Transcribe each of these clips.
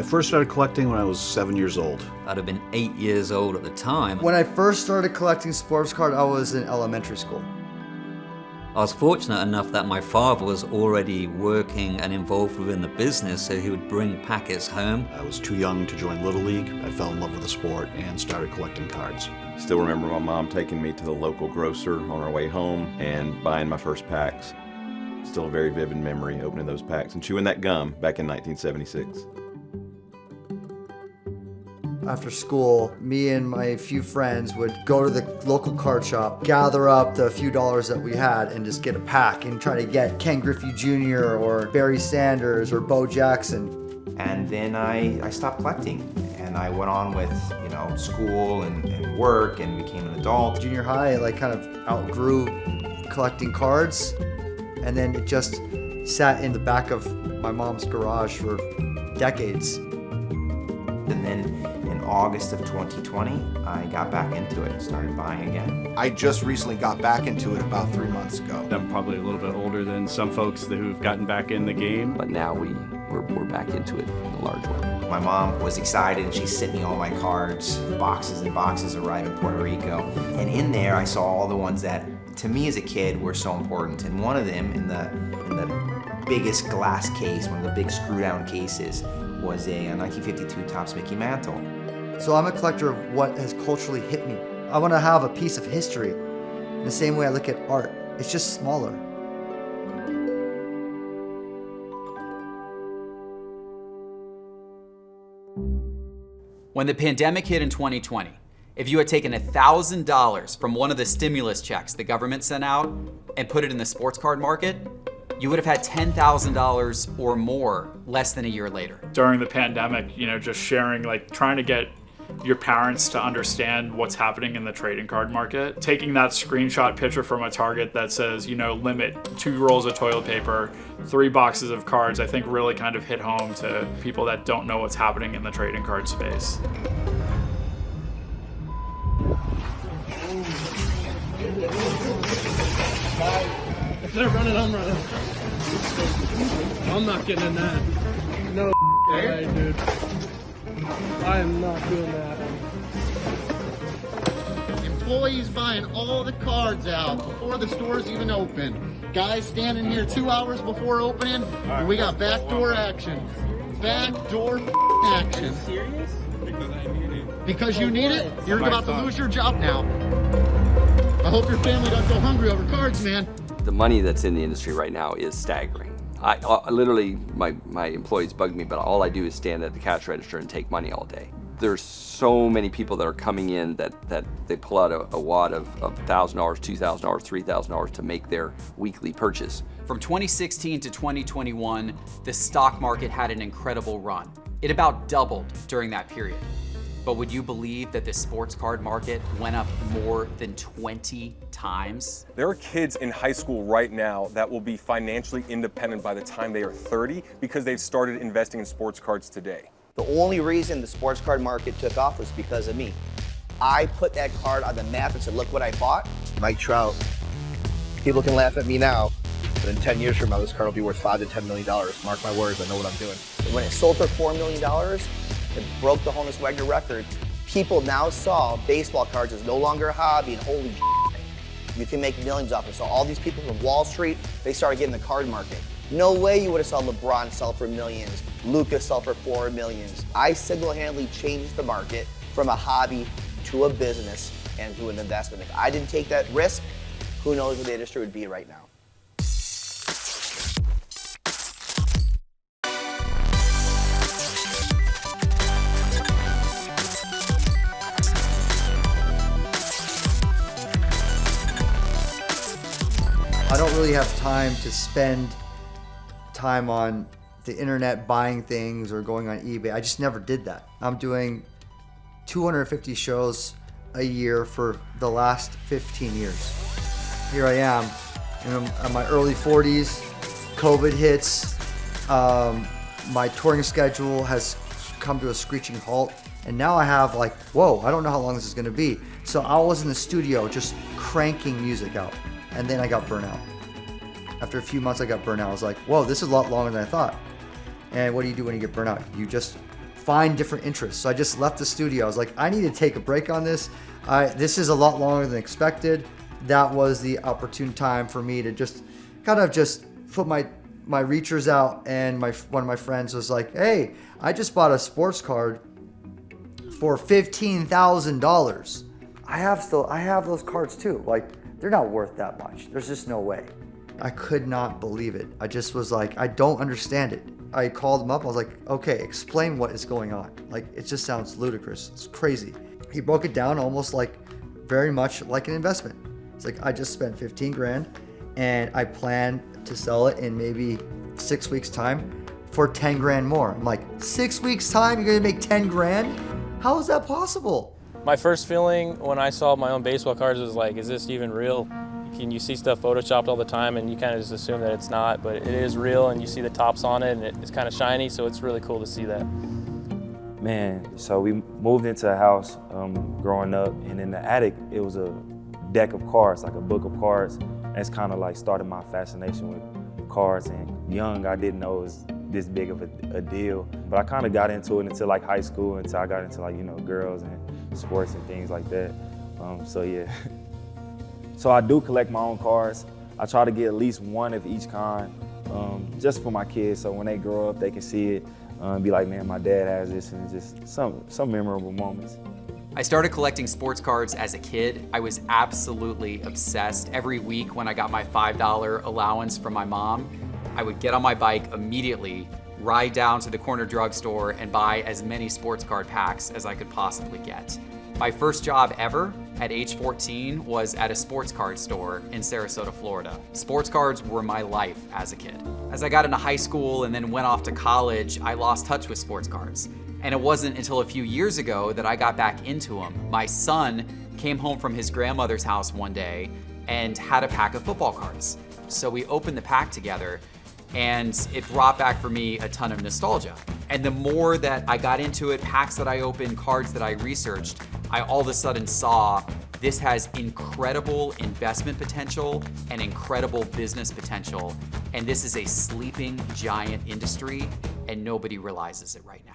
first started collecting when I was 7 years old. I'd have been 8 years old at the time. When I first started collecting sports cards, I was in elementary school. I was fortunate enough that my father was already working and involved within the business, so he would bring packets home. I was too young to join Little League. I fell in love with the sport and started collecting cards. Still remember my mom taking me to the local grocer on our way home and buying my first packs. Still a very vivid memory opening those packs and chewing that gum back in 1976. After school, me and my few friends would go to the local card shop, gather up the few dollars that we had, and just get a pack and try to get Ken Griffey Jr. or Barry Sanders or Bo Jackson. And then I stopped collecting, and I went on with school and work and became an adult. Junior high, I kind of outgrew collecting cards, and then it just sat in the back of my mom's garage for decades. And then in August of 2020, I got back into it and started buying again. I just recently got back into it about 3 months ago. I'm probably a little bit older than some folks who've gotten back in the game. But now we're back into it in a large way. My mom was excited and she sent me all my cards. Boxes and boxes arrived in Puerto Rico. And in there I saw all the ones that, to me as a kid, were so important. And one of them, in the biggest glass case, one of the big screw-down cases, was a 1952 Topps Mickey Mantle. So I'm a collector of what has culturally hit me. I want to have a piece of history in the same way I look at art. It's just smaller. When the pandemic hit in 2020, if you had taken $1,000 from one of the stimulus checks the government sent out and put it in the sports card market, you would have had $10,000 or more less than a year later. During the pandemic, just sharing, trying to get your parents to understand what's happening in the trading card market. Taking that screenshot picture from a Target that says, limit 2 rolls of toilet paper, 3 boxes of cards, I think really kind of hit home to people that don't know what's happening in the trading card space. If they're running, I'm running. I'm not getting in that. No way, dude. I am not doing that. Employees buying all the cards out before the stores even open. Guys standing here 2 hours before opening, and we got backdoor action. Backdoor action. Are you serious? Because you need it? You're about to lose your job now. I hope your family doesn't go hungry over cards, man. The money that's in the industry right now is staggering. I literally, my employees bug me, but all I do is stand at the cash register and take money all day. There's so many people that are coming in that they pull out a wad of $1,000, $2,000, $3,000 to make their weekly purchase. From 2016 to 2021, the stock market had an incredible run. It about doubled during that period. But would you believe that the sports card market went up more than 20 times? There are kids in high school right now that will be financially independent by the time they are 30 because they've started investing in sports cards today. The only reason the sports card market took off was because of me. I put that card on the map and said, look what I bought. Mike Trout. People can laugh at me now, but in 10 years from now, this card will be worth $5 to $10 million. Mark my words, I know what I'm doing. When it sold for $4 million, it broke the Honus Wagner record. People now saw baseball cards as no longer a hobby, and holy shit, you can make millions off it. So all these people from Wall Street, they started getting the card market. No way you would have saw LeBron sell for millions, Luka sell for $4 million. I single-handedly changed the market from a hobby to a business and to an investment. If I didn't take that risk, who knows where the industry would be right now. I don't really have time to spend time on the internet buying things or going on eBay. I just never did that. I'm doing 250 shows a year for the last 15 years. Here I am, in my early 40s, COVID hits, my touring schedule has come to a screeching halt, and now I have whoa, I don't know how long this is gonna be. So I was in the studio just cranking music out, and then I got burnt out. After a few months I got burnt out. I was like, whoa, this is a lot longer than I thought. And what do you do when you get burnt out? You just find different interests. So I just left the studio. I was like, I need to take a break on this. This is a lot longer than expected. That was the opportune time for me to just kind of just put my reachers out, and one of my friends was like, hey, I just bought a sports card for $15,000. I have those cards too. Like, they're not worth that much. There's just no way. I could not believe it. I just was like, I don't understand it. I called him up. I was like, okay, explain what is going on. Like, it just sounds ludicrous. It's crazy. He broke it down almost like, very much like an investment. It's like, I just spent 15 grand and I plan to sell it in maybe 6 weeks time for 10 grand more. I'm like, 6 weeks time, you're gonna make 10 grand? How is that possible? My first feeling when I saw my own baseball cards was like, is this even real? You see stuff photoshopped all the time and you kind of just assume that it's not, but it is real, and you see the tops on it and it's kind of shiny, so it's really cool to see that. Man, so we moved into a house growing up, and in the attic, it was a deck of cards, like a book of cards. That's kind of like started my fascination with cards, and young, I didn't know it was this big of a deal. But I kind of got into it until like high school, until I got into like, you know, girls and sports and things like that. So yeah. So I do collect my own cards. I try to get at least one of each kind, just for my kids, so when they grow up, they can see it, be like, man, my dad has this, and just some memorable moments. I started collecting sports cards as a kid. I was absolutely obsessed. Every week when I got my $5 allowance from my mom, I would get on my bike immediately, ride down to the corner drugstore, and buy as many sports card packs as I could possibly get. My first job ever at age 14 was at a sports card store in Sarasota, Florida. Sports cards were my life as a kid. As I got into high school and then went off to college, I lost touch with sports cards. And it wasn't until a few years ago that I got back into them. My son came home from his grandmother's house one day and had a pack of football cards. So we opened the pack together, and it brought back for me a ton of nostalgia. And the more that I got into it, packs that I opened, cards that I researched, I all of a sudden saw this has incredible investment potential and incredible business potential. And this is a sleeping giant industry, and nobody realizes it right now.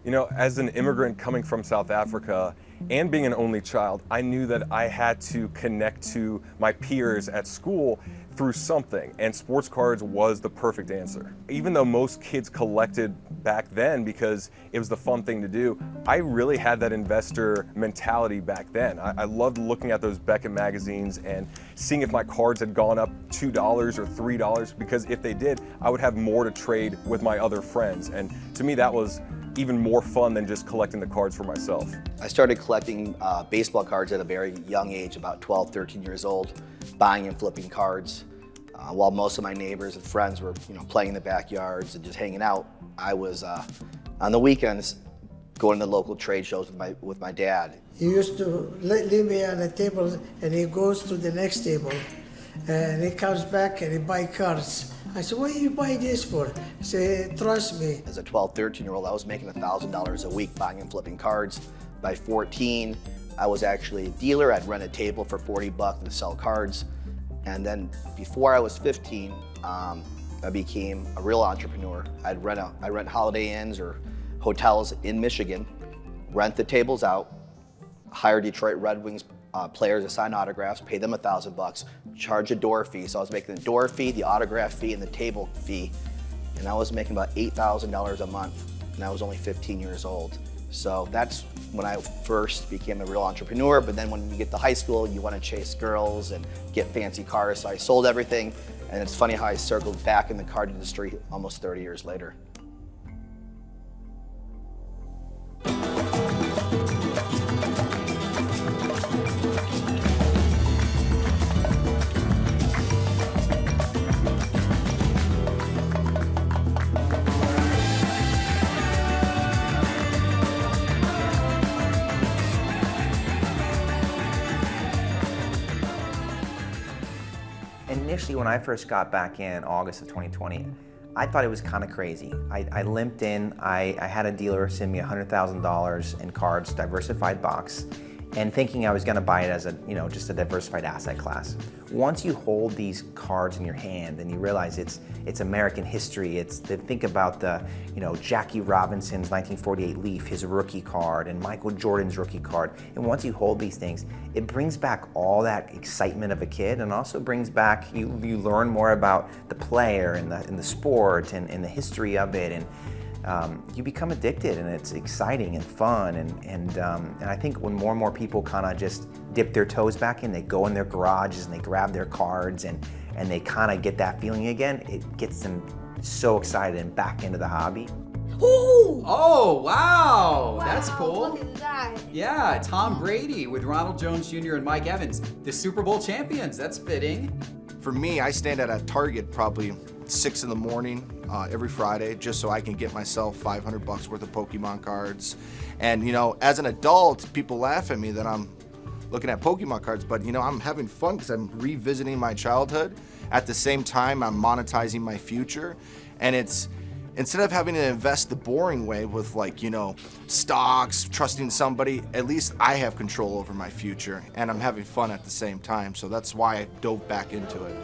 You know, as an immigrant coming from South Africa and being an only child, I knew that I had to connect to my peers at school through something, and sports cards was the perfect answer. Even though most kids collected back then because it was the fun thing to do, I really had that investor mentality back then. I loved looking at those Beckett magazines and seeing if my cards had gone up $2 or $3, because if they did, I would have more to trade with my other friends. And to me, that was even more fun than just collecting the cards for myself. I started collecting baseball cards at a very young age, about 12, 13 years old, buying and flipping cards. While most of my neighbors and friends were, playing in the backyards and just hanging out, I was on the weekends going to local trade shows with my dad. He used to leave me on the table, and he goes to the next table, and he comes back and he buys cards. I said, what do you buy this for? He said, trust me. As a 12, 13-year-old, I was making $1,000 a week buying and flipping cards. By 14, I was actually a dealer. I'd rent a table for $40 to sell cards. And then before I was 15, I became a real entrepreneur. I'd rent Holiday Inns or hotels in Michigan, rent the tables out, hire Detroit Red Wings players to sign autographs, pay them $1,000, charge a door fee. So I was making the door fee, the autograph fee, and the table fee. And I was making about $8,000 a month, and I was only 15 years old. So that's when I first became a real entrepreneur. But then when you get to high school, you want to chase girls and get fancy cars. So I sold everything. And it's funny how I circled back in the card industry almost 30 years later. Initially, when I first got back in August of 2020, I thought it was kind of crazy. I limped in, I had a dealer send me $100,000 in cards, diversified box, and thinking I was going to buy it as a, you know, just a diversified asset class. Once you hold these cards in your hand and you realize it's American history, think about the, you know, Jackie Robinson's 1948 Leaf, his rookie card, and Michael Jordan's rookie card. And once you hold these things, it brings back all that excitement of a kid, and also brings back, you learn more about the player and the sport and the history of it, and you become addicted, and it's exciting and fun, and I think when more and more people kind of just dip their toes back in, they go in their garages and they grab their cards and they kind of get that feeling again, it gets them so excited and back into the hobby. Ooh! Oh, wow! That's cool. Look at that. Yeah, Tom Brady with Ronald Jones Jr. and Mike Evans, the Super Bowl champions. That's fitting. For me, I stand at a Target probably 6 in the morning every Friday, just so I can get myself $500 worth of Pokemon cards. And you know, as an adult, people laugh at me that I'm looking at Pokemon cards, but you know, I'm having fun because I'm revisiting my childhood. At the same time, I'm monetizing my future, and it's, instead of having to invest the boring way with, like, you know, stocks, trusting somebody, at least I have control over my future, and I'm having fun at the same time. So that's why I dove back into it.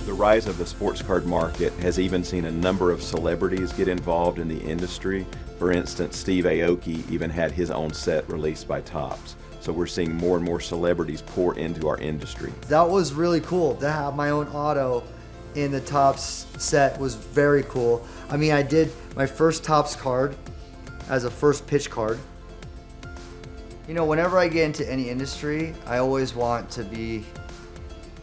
The rise of the sports card market has even seen a number of celebrities get involved in the industry. For instance, Steve Aoki even had his own set released by Topps. So we're seeing more and more celebrities pour into our industry. That was really cool to have my own auto in the Topps set. Was very cool. I mean, I did my first Topps card as a first pitch card. You know, whenever I get into any industry, I always want to be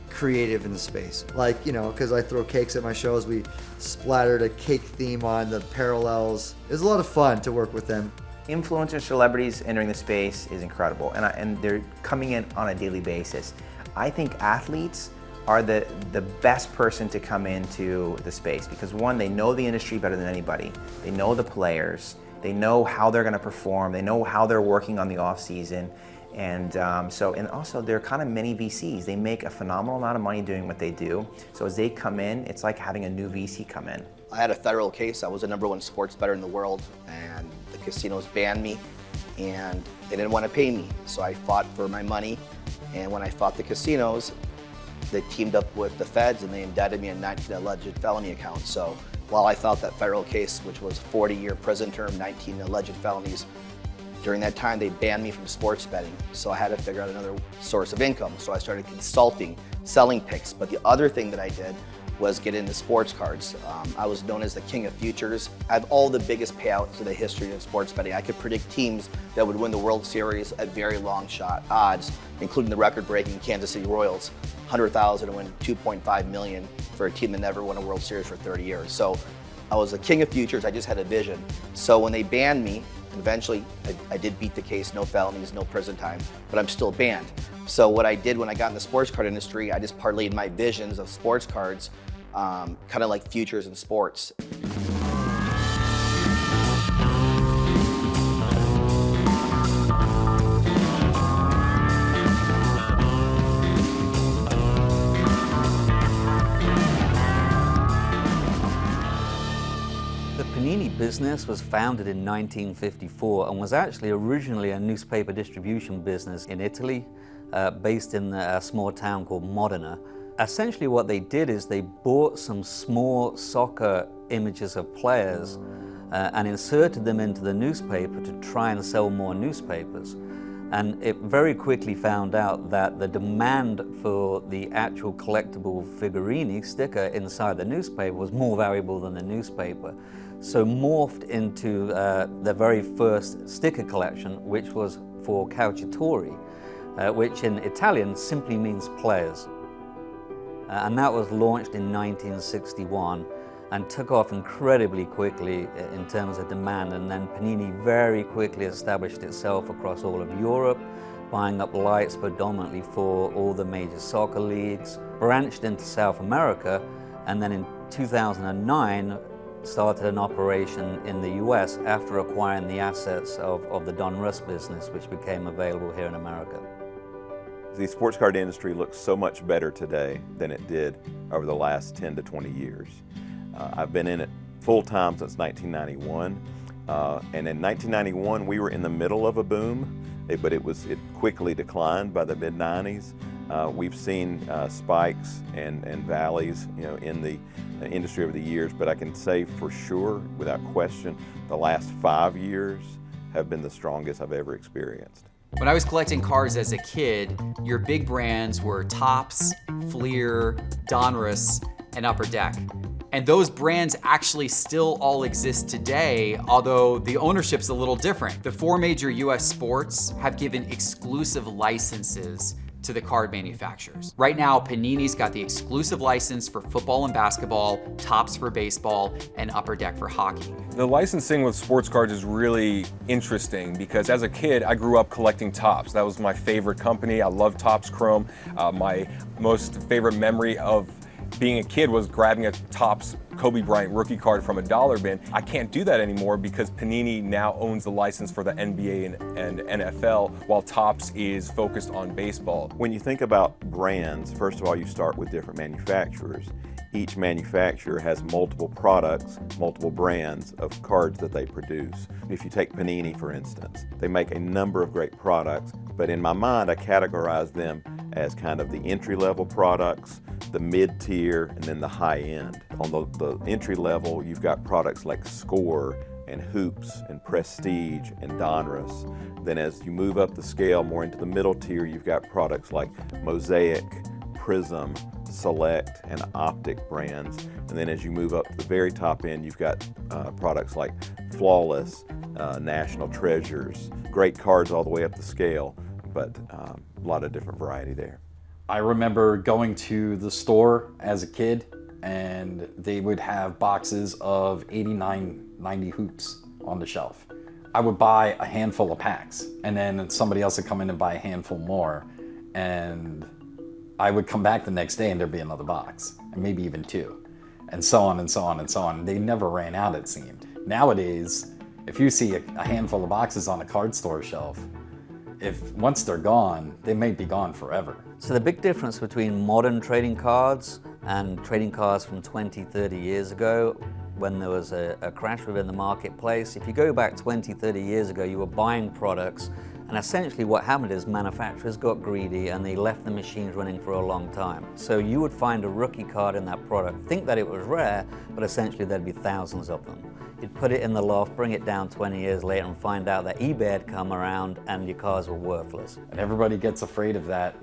creative in the space. Like, you know, because I throw cakes at my shows, we splattered a cake theme on the parallels. It was a lot of fun to work with them. Influencers, celebrities entering the space is incredible, and they're coming in on a daily basis. I think athletes are the best person to come into the space because, one, they know the industry better than anybody. They know the players. They know how they're going to perform. They know how they're working on the off season. And also they're kind of mini VCs. They make a phenomenal amount of money doing what they do. So as they come in, it's like having a new VC come in. I had a federal case. I was the #1 sports bettor in the world, and the casinos banned me, and they didn't want to pay me. So I fought for my money, and when I fought the casinos, they teamed up with the feds, and they indicted me in 19 alleged felony accounts. So while I fought that federal case, which was 40-year prison term, 19 alleged felonies, during that time they banned me from sports betting. So I had to figure out another source of income. So I started consulting, selling picks. But the other thing that I did was get into sports cards. I was known as the king of futures. I have all the biggest payouts in the history of sports betting. I could predict teams that would win the World Series at very long shot odds, including the record-breaking Kansas City Royals, 100,000 to win 2.5 million for a team that never won a World Series for 30 years. So I was the king of futures. I just had a vision. So when they banned me, eventually I did beat the case, no felonies, no prison time, but I'm still banned. So what I did when I got in the sports card industry, I just parlayed my visions of sports cards, kind of like futures in sports. The Panini business was founded in 1954 and was actually originally a newspaper distribution business in Italy, based in a small town called Modena. Essentially what they did is they bought some small soccer images of players and inserted them into the newspaper to try and sell more newspapers. And it very quickly found out that the demand for the actual collectible figurine sticker inside the newspaper was more valuable than the newspaper. So morphed into the very first sticker collection, which was for calciatori, which in Italian simply means players. And that was launched in 1961 and took off incredibly quickly in terms of demand. And then Panini very quickly established itself across all of Europe, buying up rights predominantly for all the major soccer leagues, branched into South America, and then in 2009 started an operation in the US after acquiring the assets of the Donruss business, which became available here in America. The sports card industry looks so much better today than it did over the last 10 to 20 years. I've been in it full-time since 1991, And in 1991, we were in the middle of a boom, but it quickly declined by the mid-90s. We've seen spikes and valleys, in the industry over the years, but I can say for sure, without question, the last 5 years have been the strongest I've ever experienced. When I was collecting cars as a kid, your big brands were Topps, Fleer, Donruss, and Upper Deck. And those brands actually still all exist today, although the ownership's a little different. The 4 major US sports have given exclusive licenses to the card manufacturers. Right now, Panini's got the exclusive license for football and basketball, Topps for baseball, and Upper Deck for hockey. The licensing with sports cards is really interesting because as a kid, I grew up collecting Topps. That was my favorite company. I love Topps Chrome. My most favorite memory of being a kid was grabbing a Topps Kobe Bryant rookie card from a dollar bin. I can't do that anymore because Panini now owns the license for the NBA and NFL, while Topps is focused on baseball. When you think about brands, first of all, you start with different manufacturers. Each manufacturer has multiple products, multiple brands of cards that they produce. If you take Panini, for instance, they make a number of great products, but in my mind, I categorize them as kind of the entry-level products, the mid-tier, and then the high-end. On the entry level, you've got products like Score and Hoops and Prestige and Donruss. Then as you move up the scale more into the middle tier, you've got products like Mosaic, Prism, Select, and Optic brands. And then as you move up to the very top end, you've got products like Flawless, National Treasures, great cards all the way up the scale, but a lot of different variety there. I remember going to the store as a kid and they would have boxes of 89, 90 hoops on the shelf. I would buy a handful of packs and then somebody else would come in and buy a handful more, and I would come back the next day and there'd be another box, and maybe even 2, and so on and so on and so on. They never ran out, it seemed. Nowadays, if you see a handful of boxes on a card store shelf, once they're gone, they may be gone forever. So the big difference between modern trading cards and trading cards from 20, 30 years ago, when there was a crash within the marketplace, if you go back 20, 30 years ago, you were buying products, and essentially what happened is manufacturers got greedy and they left the machines running for a long time. So you would find a rookie card in that product, think that it was rare, but essentially there'd be thousands of them. You'd put it in the loft, bring it down 20 years later and find out that eBay had come around and your cards were worthless. And everybody gets afraid of that,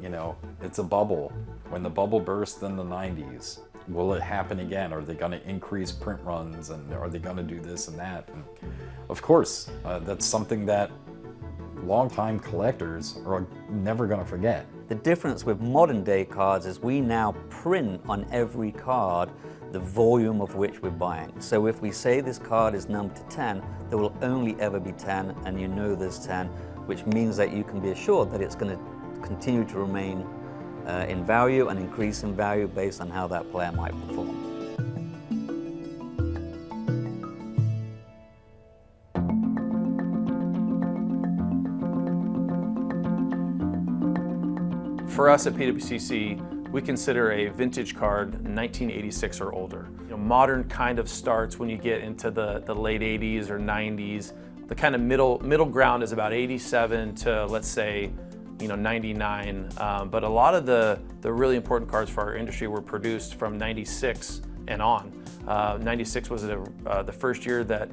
it's a bubble. When the bubble burst in the 90s, will it happen again? Are they gonna increase print runs, and are they gonna do this and that? And of course, that's something that longtime collectors are never gonna forget. The difference with modern day cards is we now print on every card the volume of which we're buying. So if we say this card is numbered to 10, there will only ever be 10, and you know there's 10, which means that you can be assured that it's going to continue to remain in value and increase in value based on how that player might perform. For us at PWCC, we consider a vintage card 1986 or older. Modern kind of starts when you get into the late 80s or 90s. The kind of middle ground is about 87 to, let's say, 99. But a lot of the really important cards for our industry were produced from 96 and on. 96 was the first year that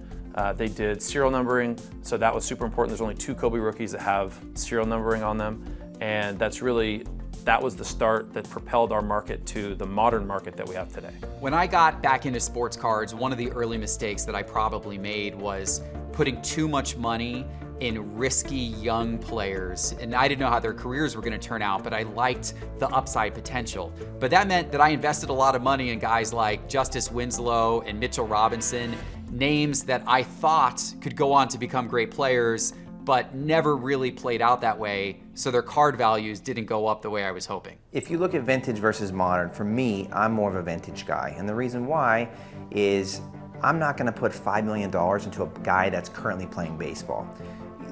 they did serial numbering, so that was super important. There's only 2 Kobe rookies that have serial numbering on them, and that was the start that propelled our market to the modern market that we have today. When I got back into sports cards, one of the early mistakes that I probably made was putting too much money in risky young players. And I didn't know how their careers were gonna turn out, but I liked the upside potential. But that meant that I invested a lot of money in guys like Justice Winslow and Mitchell Robinson, names that I thought could go on to become great players, but never really played out that way, so their card values didn't go up the way I was hoping. If you look at vintage versus modern, for me, I'm more of a vintage guy. And the reason why is I'm not gonna put $5 million into a guy that's currently playing baseball.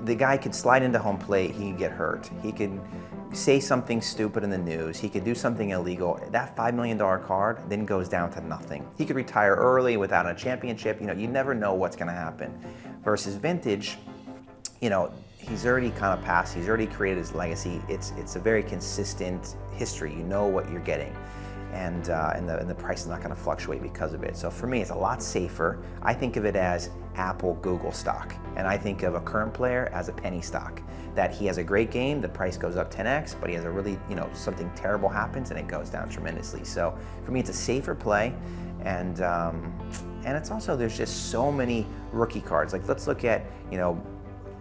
the guy could slide into home plate, he could get hurt. He could say something stupid in the news. He could do something illegal. That $5 million card then goes down to nothing. He could retire early without a championship. You know, you never know what's going to happen. Versus vintage, you know, he's already kind of passed. He's already created his legacy. It's a very consistent history. You know what you're getting. And the price is not going to fluctuate because of it. So for me, it's a lot safer. I think of it as Apple, Google stock. And I think of a current player as a penny stock. That he has a great game, the price goes up 10x, but he has a really, you know, something terrible happens and it goes down tremendously. So for me, it's a safer play. And it's also, there's just so many rookie cards. Like, let's look at, you know,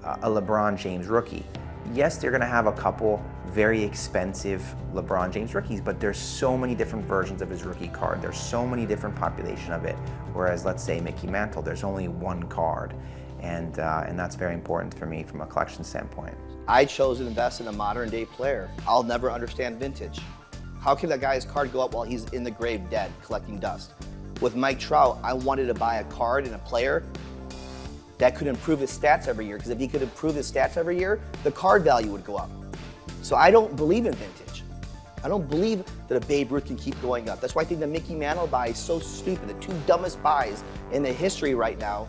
a LeBron James rookie. Yes, they're going to have a couple very expensive LeBron James rookies, but there's so many different versions of his rookie card. There's so many different population of it. Whereas, let's say Mickey Mantle, there's only one card, and that's very important for me from a collection standpoint. I chose to invest in a modern day player. I'll never understand vintage. How can that guy's card go up while he's in the grave dead, collecting dust? With Mike Trout, I wanted to buy a card and a player that could improve his stats every year, because if he could improve his stats every year, the card value would go up. So I don't believe in vintage. I don't believe that a Babe Ruth can keep going up. That's why I think the Mickey Mantle buy is so stupid. The two dumbest buys in the history right now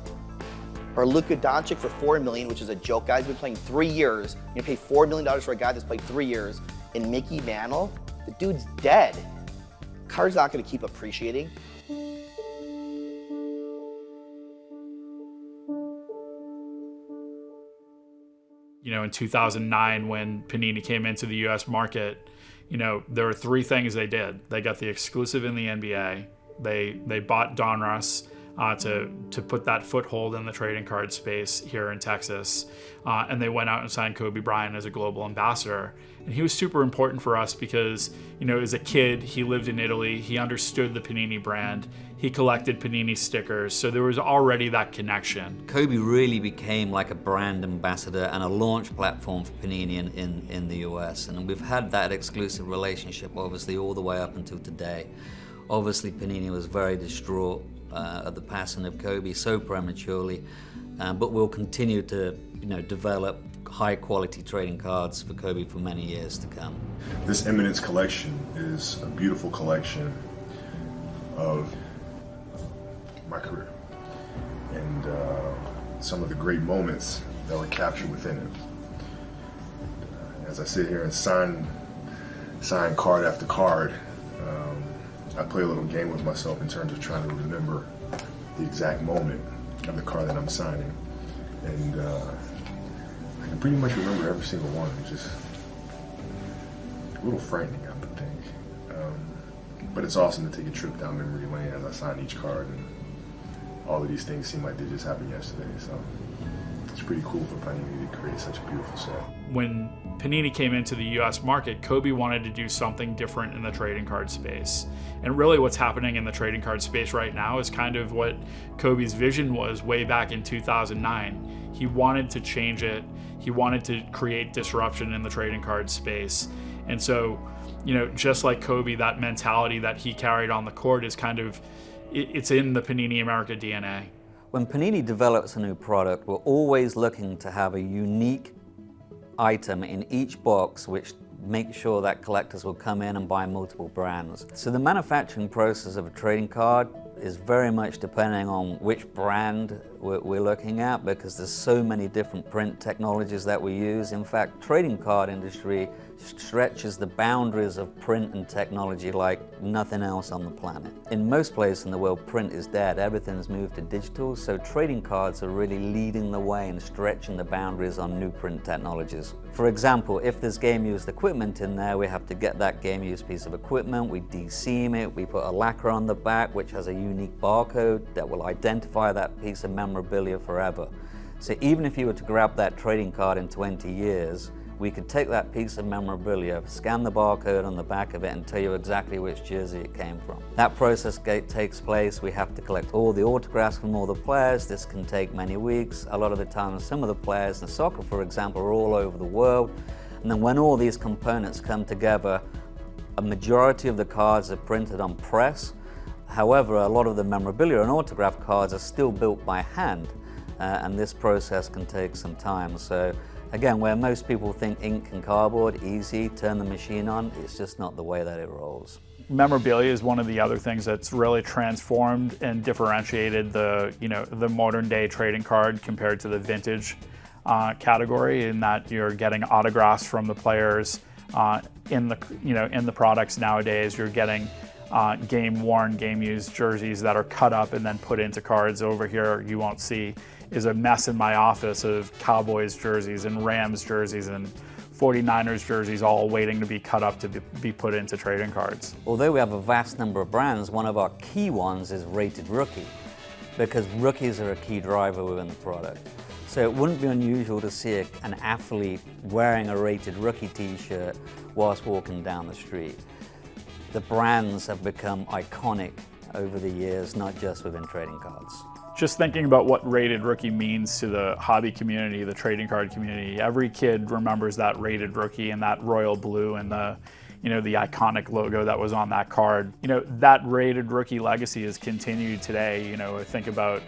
are Luka Doncic for $4 million, which is a joke. Guy's been playing 3 years. You pay $4 million for a guy that's played 3 years. And Mickey Mantle, the dude's dead. Card's not gonna keep appreciating. You know, in 2009, when Panini came into the U.S. market, you know, there were 3 things they did. They got the exclusive in the NBA. They bought Donruss to put that foothold in the trading card space here in Texas, and they went out and signed Kobe Bryant as a global ambassador. And he was super important for us because, you know, as a kid, he lived in Italy. He understood the Panini brand. He collected Panini stickers, so there was already that connection. Kobe really became like a brand ambassador and a launch platform for Panini in the US. And we've had that exclusive relationship, obviously, all the way up until today. Obviously, Panini was very distraught at the passing of Kobe so prematurely, but we'll continue to, you know, develop high-quality trading cards for Kobe for many years to come. This Eminence collection is a beautiful collection of my career and some of the great moments that were captured within it. As I sit here and sign card after card, I play a little game with myself in terms of trying to remember the exact moment of the card that I'm signing. And I can pretty much remember every single one, which is a little frightening, I would think. But it's awesome to take a trip down memory lane as I sign each card, and all of these things seem like they just happened yesterday. So it's pretty cool for Panini to create such a beautiful set. When Panini came into the US market, Kobe wanted to do something different in the trading card space. And really what's happening in the trading card space right now is kind of what Kobe's vision was way back in 2009. He wanted to change it. He wanted to create disruption in the trading card space. And so, you know, just like Kobe, that mentality that he carried on the court is kind of, it's in the Panini America DNA. When Panini develops a new product, we're always looking to have a unique item in each box which makes sure that collectors will come in and buy multiple brands. So the manufacturing process of a trading card is very much depending on which brand we're looking at, because there's so many different print technologies that we use. In fact, trading card industry stretches the boundaries of print and technology like nothing else on the planet. In most places in the world, print is dead. Everything's moved to digital, so trading cards are really leading the way and stretching the boundaries on new print technologies. For example, if there's game-used equipment in there, we have to get that game-used piece of equipment, we de-seam it, we put a lacquer on the back which has a unique barcode that will identify that piece of memorabilia forever. So even if you were to grab that trading card in 20 years, we could take that piece of memorabilia, scan the barcode on the back of it, and tell you exactly which jersey it came from. That process takes place. We have to collect all the autographs from all the players. This can take many weeks. A lot of the time, some of the players in soccer, for example, are all over the world. And then when all these components come together, a majority of the cards are printed on press. However, a lot of the memorabilia and autograph cards are still built by hand. and this process can take some time. So again, where most people think ink and cardboard, easy, turn the machine on, it's just not the way that it rolls. Memorabilia is one of the other things that's really transformed and differentiated the modern day trading card compared to the vintage category, in that you're getting autographs from the players in the products nowadays. You're getting game worn, game used jerseys that are cut up and then put into cards. Over here you won't see is a mess in my office of Cowboys jerseys and Rams jerseys and 49ers jerseys all waiting to be cut up to be put into trading cards. Although we have a vast number of brands, one of our key ones is Rated Rookie, because rookies are a key driver within the product. So it wouldn't be unusual to see an athlete wearing a Rated Rookie t-shirt whilst walking down the street. The brands have become iconic over the years, not just within trading cards. Just thinking about what Rated Rookie means to the hobby community, the trading card community, every kid remembers that Rated Rookie and that royal blue and the iconic logo that was on that card. That Rated Rookie legacy is continued today. Think about,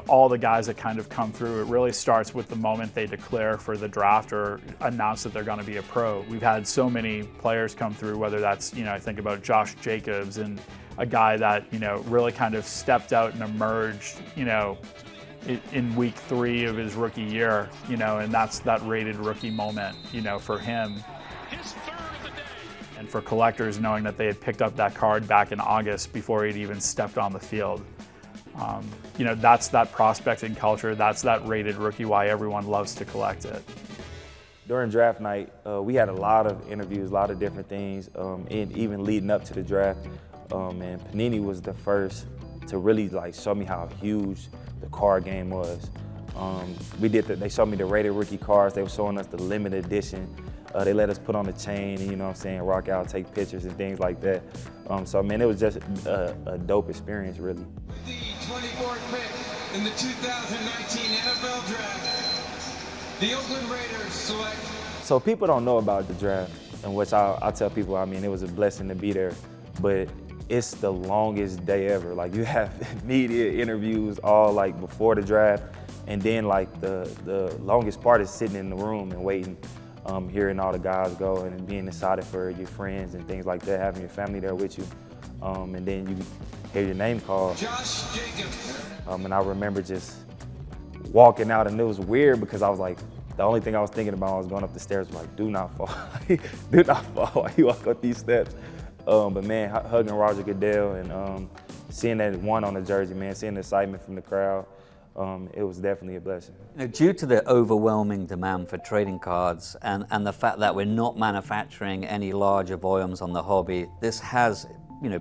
all the guys that kind of come through. It really starts with the moment they declare for the draft or announce that they're going to be a pro. We've had so many players come through, whether that's, I think about Josh Jacobs, and a guy that, really kind of stepped out and emerged, in week 3 of his rookie year, and that's that Rated Rookie moment, for him. And for collectors, knowing that they had picked up that card back in August before he'd even stepped on the field. That's that prospecting culture, that's that Rated Rookie, why everyone loves to collect it. During draft night, we had a lot of interviews, a lot of different things, and even leading up to the draft. And Panini was the first to really show me how huge the card game was. They showed me the Rated Rookie cards. They were showing us the limited edition. They let us put on the chain and, rock out, take pictures and things like that. It was just a dope experience, really. The 24th pick in the 2019 NFL Draft, the Oakland Raiders select. So people don't know about the draft, and which I tell people, it was a blessing to be there, but it's the longest day ever. You have media interviews all before the draft, and then the longest part is sitting in the room and waiting, hearing all the guys go and being excited for your friends and things like that, having your family there with you, and then you hear your name called. Josh Jacobs. And I remember just walking out, and it was weird because I was the only thing I was thinking about when I was going up the stairs was do not fall, do not fall while you walk up these steps. But man, hugging Roger Goodell and seeing that one on the jersey, man, seeing the excitement from the crowd, it was definitely a blessing. Due to the overwhelming demand for trading cards and the fact that we're not manufacturing any larger volumes on the hobby, this has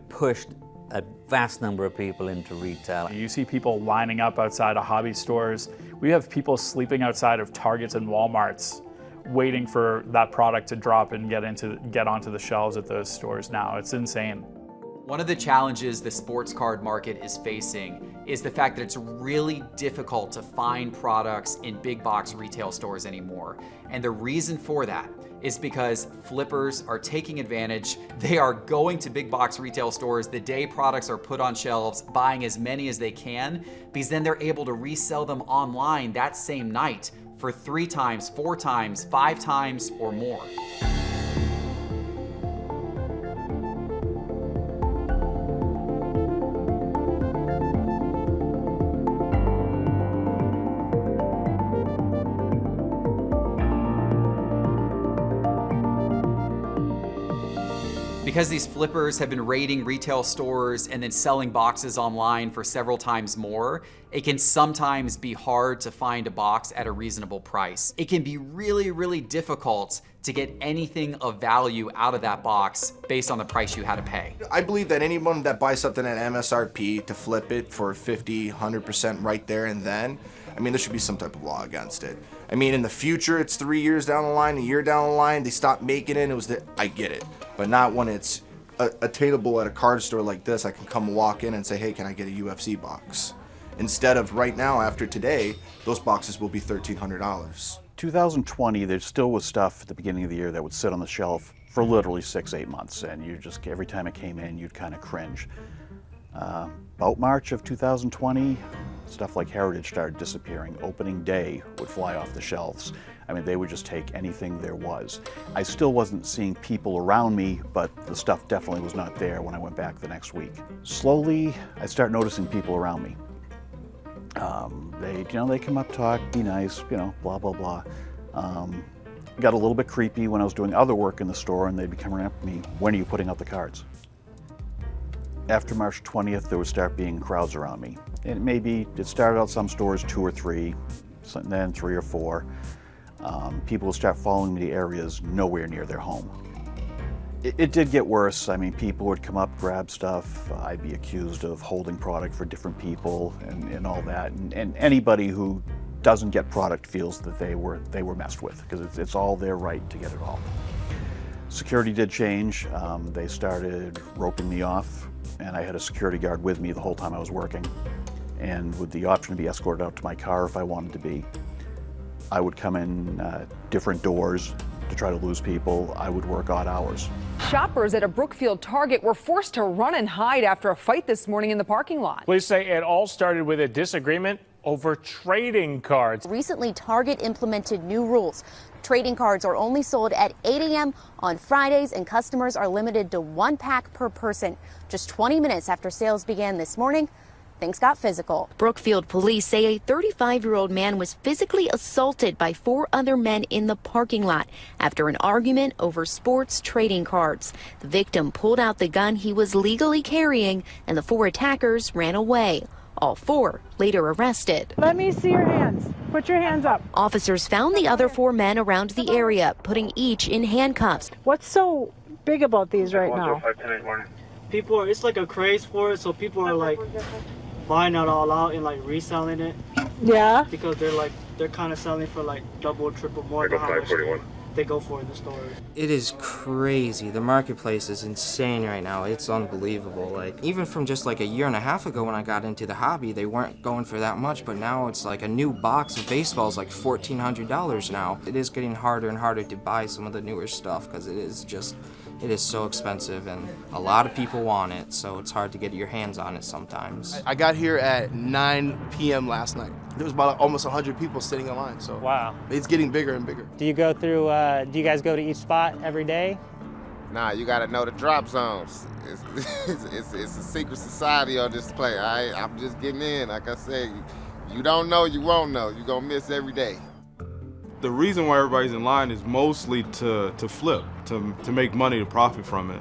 pushed a vast number of people into retail. You see people lining up outside of hobby stores. We have people sleeping outside of Targets and Walmarts, waiting for that product to drop and get onto the shelves at those stores now. It's insane. One of the challenges the sports card market is facing is the fact that it's really difficult to find products in big box retail stores anymore. And the reason for that is because flippers are taking advantage. They are going to big box retail stores the day products are put on shelves, buying as many as they can, because then they're able to resell them online that same night for 3 times, 4 times, 5 times, or more. Because these flippers have been raiding retail stores and then selling boxes online for several times more, it can sometimes be hard to find a box at a reasonable price. It can be really, really difficult to get anything of value out of that box based on the price you had to pay. I believe that anyone that buys something at MSRP to flip it for 50, 100% right there and then, there should be some type of law against it. In the future, it's 3 years down the line, a year down the line, they stop making it, I get it. But not when it's attainable at a card store like this. I can come walk in and say, hey, can I get a UFC box? Instead of right now, after today, those boxes will be $1,300. 2020, there still was stuff at the beginning of the year that would sit on the shelf for literally 6-8 months, and you just, every time it came in, you'd kind of cringe. About March of 2020, stuff like Heritage started disappearing. Opening day would fly off the shelves. I mean, they would just take anything there was. I still wasn't seeing people around me, but the stuff definitely was not there when I went back the next week. Slowly, I start noticing people around me. They come up, talk, be nice, blah, blah, blah. It got a little bit creepy when I was doing other work in the store, and they'd be coming up to me, when are you putting out the cards? After March 20th, there would start being crowds around me. And it started out some stores 2 or 3, then 3 or 4. People would start following me to areas nowhere near their home. It did get worse. I mean, people would come up, grab stuff. I'd be accused of holding product for different people and all that. And anybody who doesn't get product feels that they were messed with, because it's all their right to get it all. Security did change. They started roping me off, and I had a security guard with me the whole time I was working, and with the option to be escorted out to my car if I wanted to be. I would come in different doors to try to lose people. I would work odd hours. Shoppers at a Brookfield Target were forced to run and hide after a fight this morning in the parking lot. Police say it all started with a disagreement over trading cards. Recently, Target implemented new rules. Trading cards are only sold at 8 a.m. on Fridays, and customers are limited to 1 pack per person. Just 20 minutes after sales began this morning, things got physical. Brookfield police say a 35-year-old man was physically assaulted by 4 other men in the parking lot after an argument over sports trading cards. The victim pulled out the gun he was legally carrying, and the 4 attackers ran away. All 4 later arrested. Let me see your hands. Put your hands up. Officers found the other 4 men around the area, putting each in handcuffs. What's so big about these right now? People, it's like a craze for it, so people are like buying it all out and like reselling it. Yeah. Because they're kind of selling for like double, triple more than how much they go for in the stores. It is crazy. The marketplace is insane right now. It's unbelievable. Like, even from just like a year and a half ago when I got into the hobby, they weren't going for that much, but now it's like a new box of baseballs like $1,400 now. It is getting harder and harder to buy some of the newer stuff because it is so expensive, and a lot of people want it, so it's hard to get your hands on it sometimes. I got here at 9 p.m. last night. There was about almost 100 people sitting in line, so wow, it's getting bigger and bigger. Do you go through, do you guys go to each spot every day? Nah, you gotta know the drop zones. It's a secret society on display. I'm just getting in. Like I said, you don't know, you won't know. You're gonna miss every day. The reason why everybody's in line is mostly to flip, to make money, to profit from it.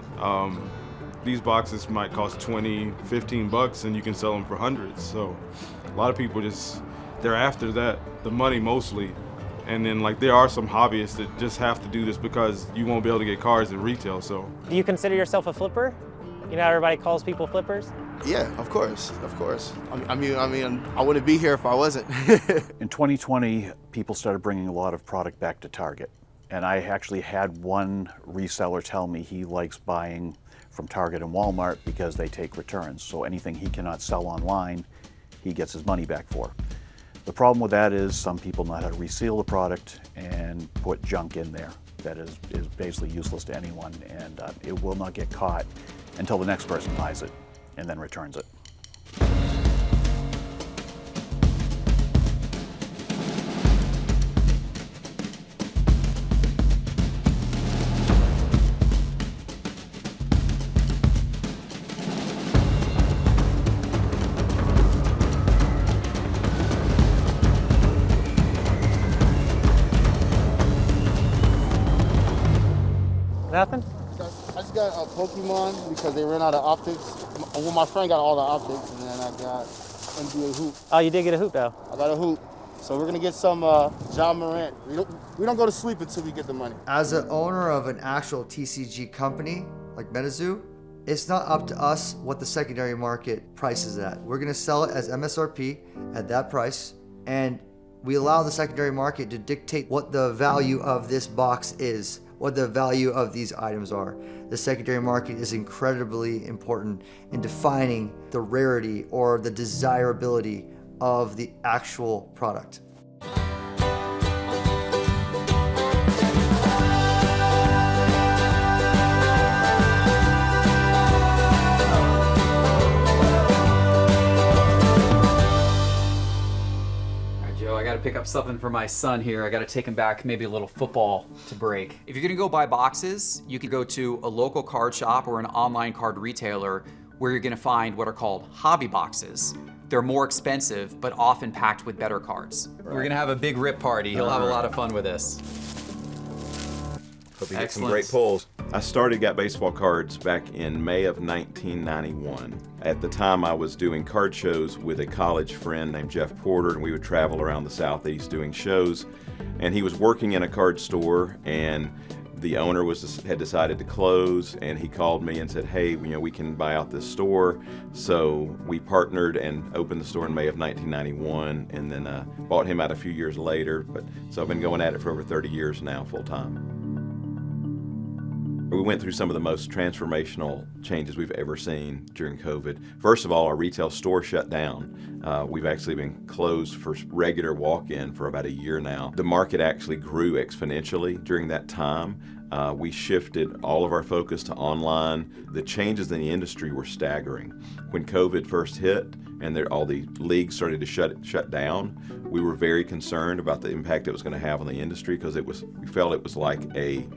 These boxes might cost 20, 15 bucks, and you can sell them for hundreds. So a lot of people they're after that, the money mostly. And then there are some hobbyists that just have to do this because you won't be able to get cars at retail, so. Do you consider yourself a flipper? You know how everybody calls people flippers? Yeah, of course. I mean, I wouldn't be here if I wasn't. In 2020, people started bringing a lot of product back to Target. And I actually had one reseller tell me he likes buying from Target and Walmart because they take returns. So anything he cannot sell online, he gets his money back for. The problem with that is some people know how to reseal the product and put junk in there that is basically useless to anyone, and it will not get caught until the next person buys it and then returns it. Nothing? I just got a Pokemon because they ran out of optics. Well, my friend got all the optics, and then I got NBA hoop. Oh, you did get a hoop though? I got a hoop. So we're gonna get some John Morant. We don't go to sleep until we get the money. As an owner of an actual TCG company like MetaZoo, it's not up to us what the secondary market price is at. We're gonna sell it as MSRP at that price, and we allow the secondary market to dictate what the value of this box is, what the value of these items are. The secondary market is incredibly important in defining the rarity or the desirability of the actual product. something for my son here. I got to take him back, maybe a little football to break. If you're going to go buy boxes, you can go to a local card shop or an online card retailer where you're going to find what are called hobby boxes. They're more expensive, but often packed with better cards. We're going to have a big rip party. He'll have a lot of fun with this. Hope you get some great pulls. I started Got Baseball Cards back in May of 1991. At the time, I was doing card shows with a college friend named Jeff Porter, and we would travel around the Southeast doing shows. And he was working in a card store, and the owner had decided to close, and he called me and said, hey, we can buy out this store. So we partnered and opened the store in May of 1991, and then bought him out a few years later. So I've been going at it for over 30 years now, full time. We went through some of the most transformational changes we've ever seen during COVID. First of all, our retail store shut down. We've actually been closed for regular walk-in for about a year now. The market actually grew exponentially during that time. We shifted all of our focus to online. The changes in the industry were staggering. When COVID first hit and all the leagues started to shut down, we were very concerned about the impact it was going to have on the industry because we felt it was like a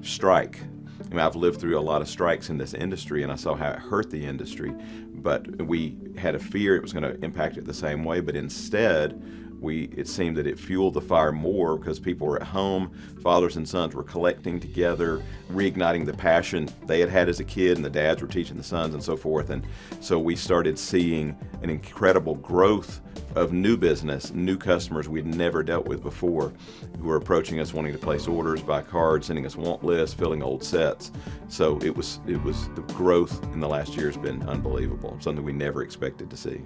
strike. I mean, I've lived through a lot of strikes in this industry, and I saw how it hurt the industry, but we had a fear it was going to impact it the same way, but instead, it seemed that it fueled the fire more because people were at home, fathers and sons were collecting together, reigniting the passion they had as a kid, and the dads were teaching the sons and so forth, and so we started seeing an incredible growth of new business, new customers we'd never dealt with before who were approaching us wanting to place orders, buy cards, sending us want lists, filling old sets. So it was the growth in the last year has been unbelievable, something we never expected to see.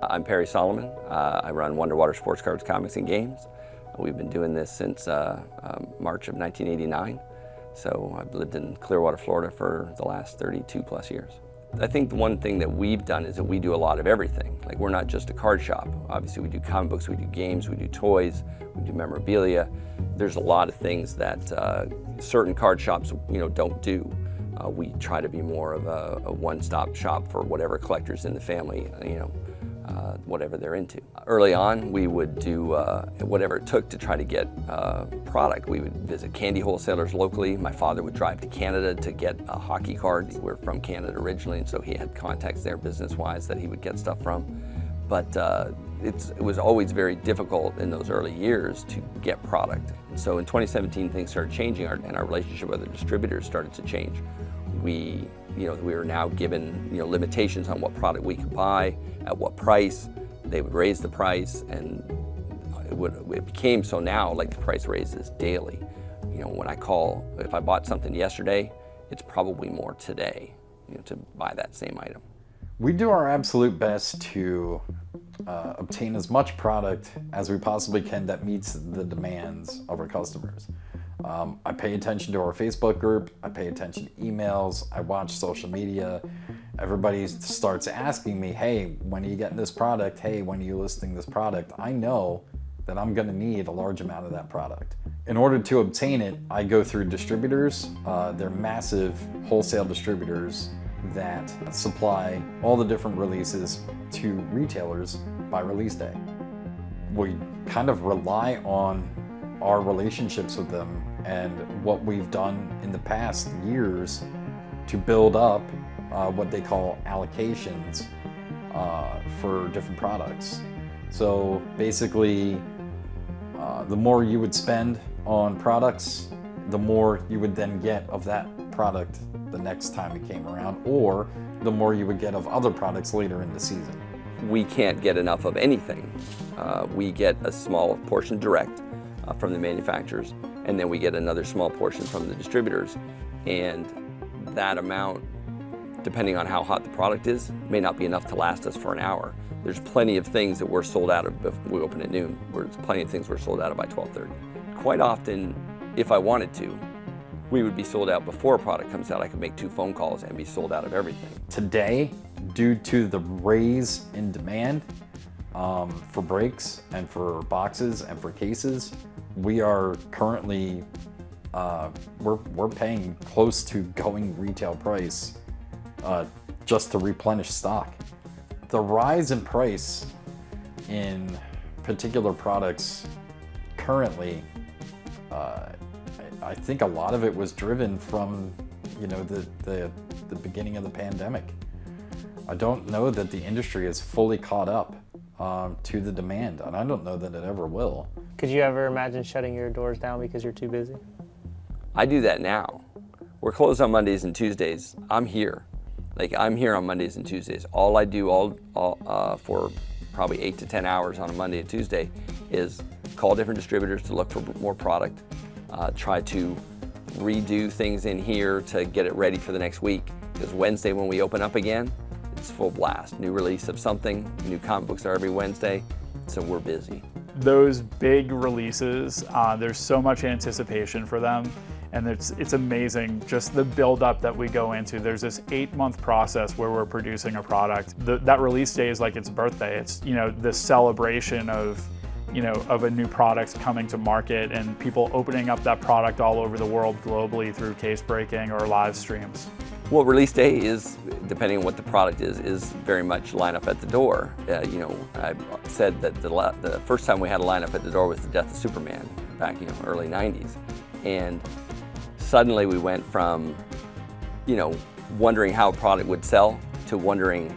I'm Perry Solomon. I run Wonderwater Sports Cards, Comics, and Games. We've been doing this since March of 1989. So I've lived in Clearwater, Florida for the last 32 plus years. I think the one thing that we've done is that we do a lot of everything. Like, we're not just a card shop. Obviously we do comic books, we do games, we do toys, we do memorabilia. There's a lot of things that certain card shops don't do. We try to be more of a one-stop shop for whatever collectors in the family, whatever they're into. Early on, we would do whatever it took to try to get product. We would visit candy wholesalers locally. My father would drive to Canada to get a hockey card. We're from Canada originally, and so he had contacts there business-wise that he would get stuff from. But it was always very difficult in those early years to get product. And so in 2017, things started changing, and our relationship with the distributors started to change. We were now given limitations on what product we could buy, at what price. They would raise the price, and it became so now like the price raises daily. When I call, if I bought something yesterday, it's probably more today to buy that same item. We do our absolute best to obtain as much product as we possibly can that meets the demands of our customers. I pay attention to our Facebook group, I pay attention to emails, I watch social media. Everybody starts asking me, hey, when are you getting this product? Hey, when are you listing this product? I know that I'm gonna need a large amount of that product. In order to obtain it, I go through distributors. They're massive wholesale distributors that supply all the different releases to retailers by release day. We kind of rely on our relationships with them and what we've done in the past years to build up what they call allocations for different products. So basically, the more you would spend on products, the more you would then get of that product the next time it came around, or the more you would get of other products later in the season. We can't get enough of anything. We get a small portion direct from the manufacturers, and then we get another small portion from the distributors. And that amount, depending on how hot the product is, may not be enough to last us for an hour. There's plenty of things that we're sold out of before we open at noon. There's plenty of things we're sold out of by 12:30. Quite often, if I wanted to, we would be sold out before a product comes out. I could make 2 phone calls and be sold out of everything. Today, due to the raise in demand, For brakes and for boxes and for cases, we are currently, we're paying close to going retail price just to replenish stock. The rise in price in particular products currently, I think a lot of it was driven from, you know, the beginning of the pandemic. I don't know that the industry is fully caught up to the demand, and I don't know that it ever will. Could you ever imagine shutting your doors down because you're too busy? I do that now. We're closed on Mondays and Tuesdays. I'm here. Like, I'm here on Mondays and Tuesdays. All I do for probably 8 to 10 hours on a Monday and Tuesday is call different distributors to look for more product, try to redo things in here to get it ready for the next week. Because Wednesday when we open up again, it's full blast. New release of something, new comic books are every Wednesday, so we're busy. Those big releases, there's so much anticipation for them, and it's amazing just the build-up that we go into. There's this 8-month process where we're producing a product. That release day is like its birthday. It's, you know, the celebration of, you know, of a new product coming to market and people opening up that product all over the world globally through case breaking or live streams. Well, release day is, depending on what the product is very much line up at the door. You know, I said that the first time we had a lineup at the door was the death of Superman back, you know, early 90s. And suddenly we went from, you know, wondering how a product would sell to wondering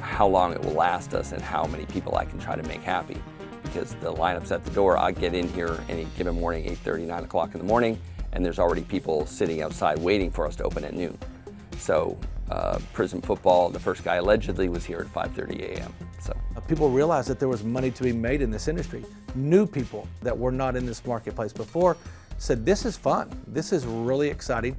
how long it will last us and how many people I can try to make happy. Because the lineup's at the door, I get in here any given morning, 8:30, 9 o'clock in the morning, and there's already people sitting outside waiting for us to open at noon. So Prism Football, the first guy allegedly was here at 5:30 a.m. So people realized that there was money to be made in this industry. New people that were not in this marketplace before said, this is fun, this is really exciting.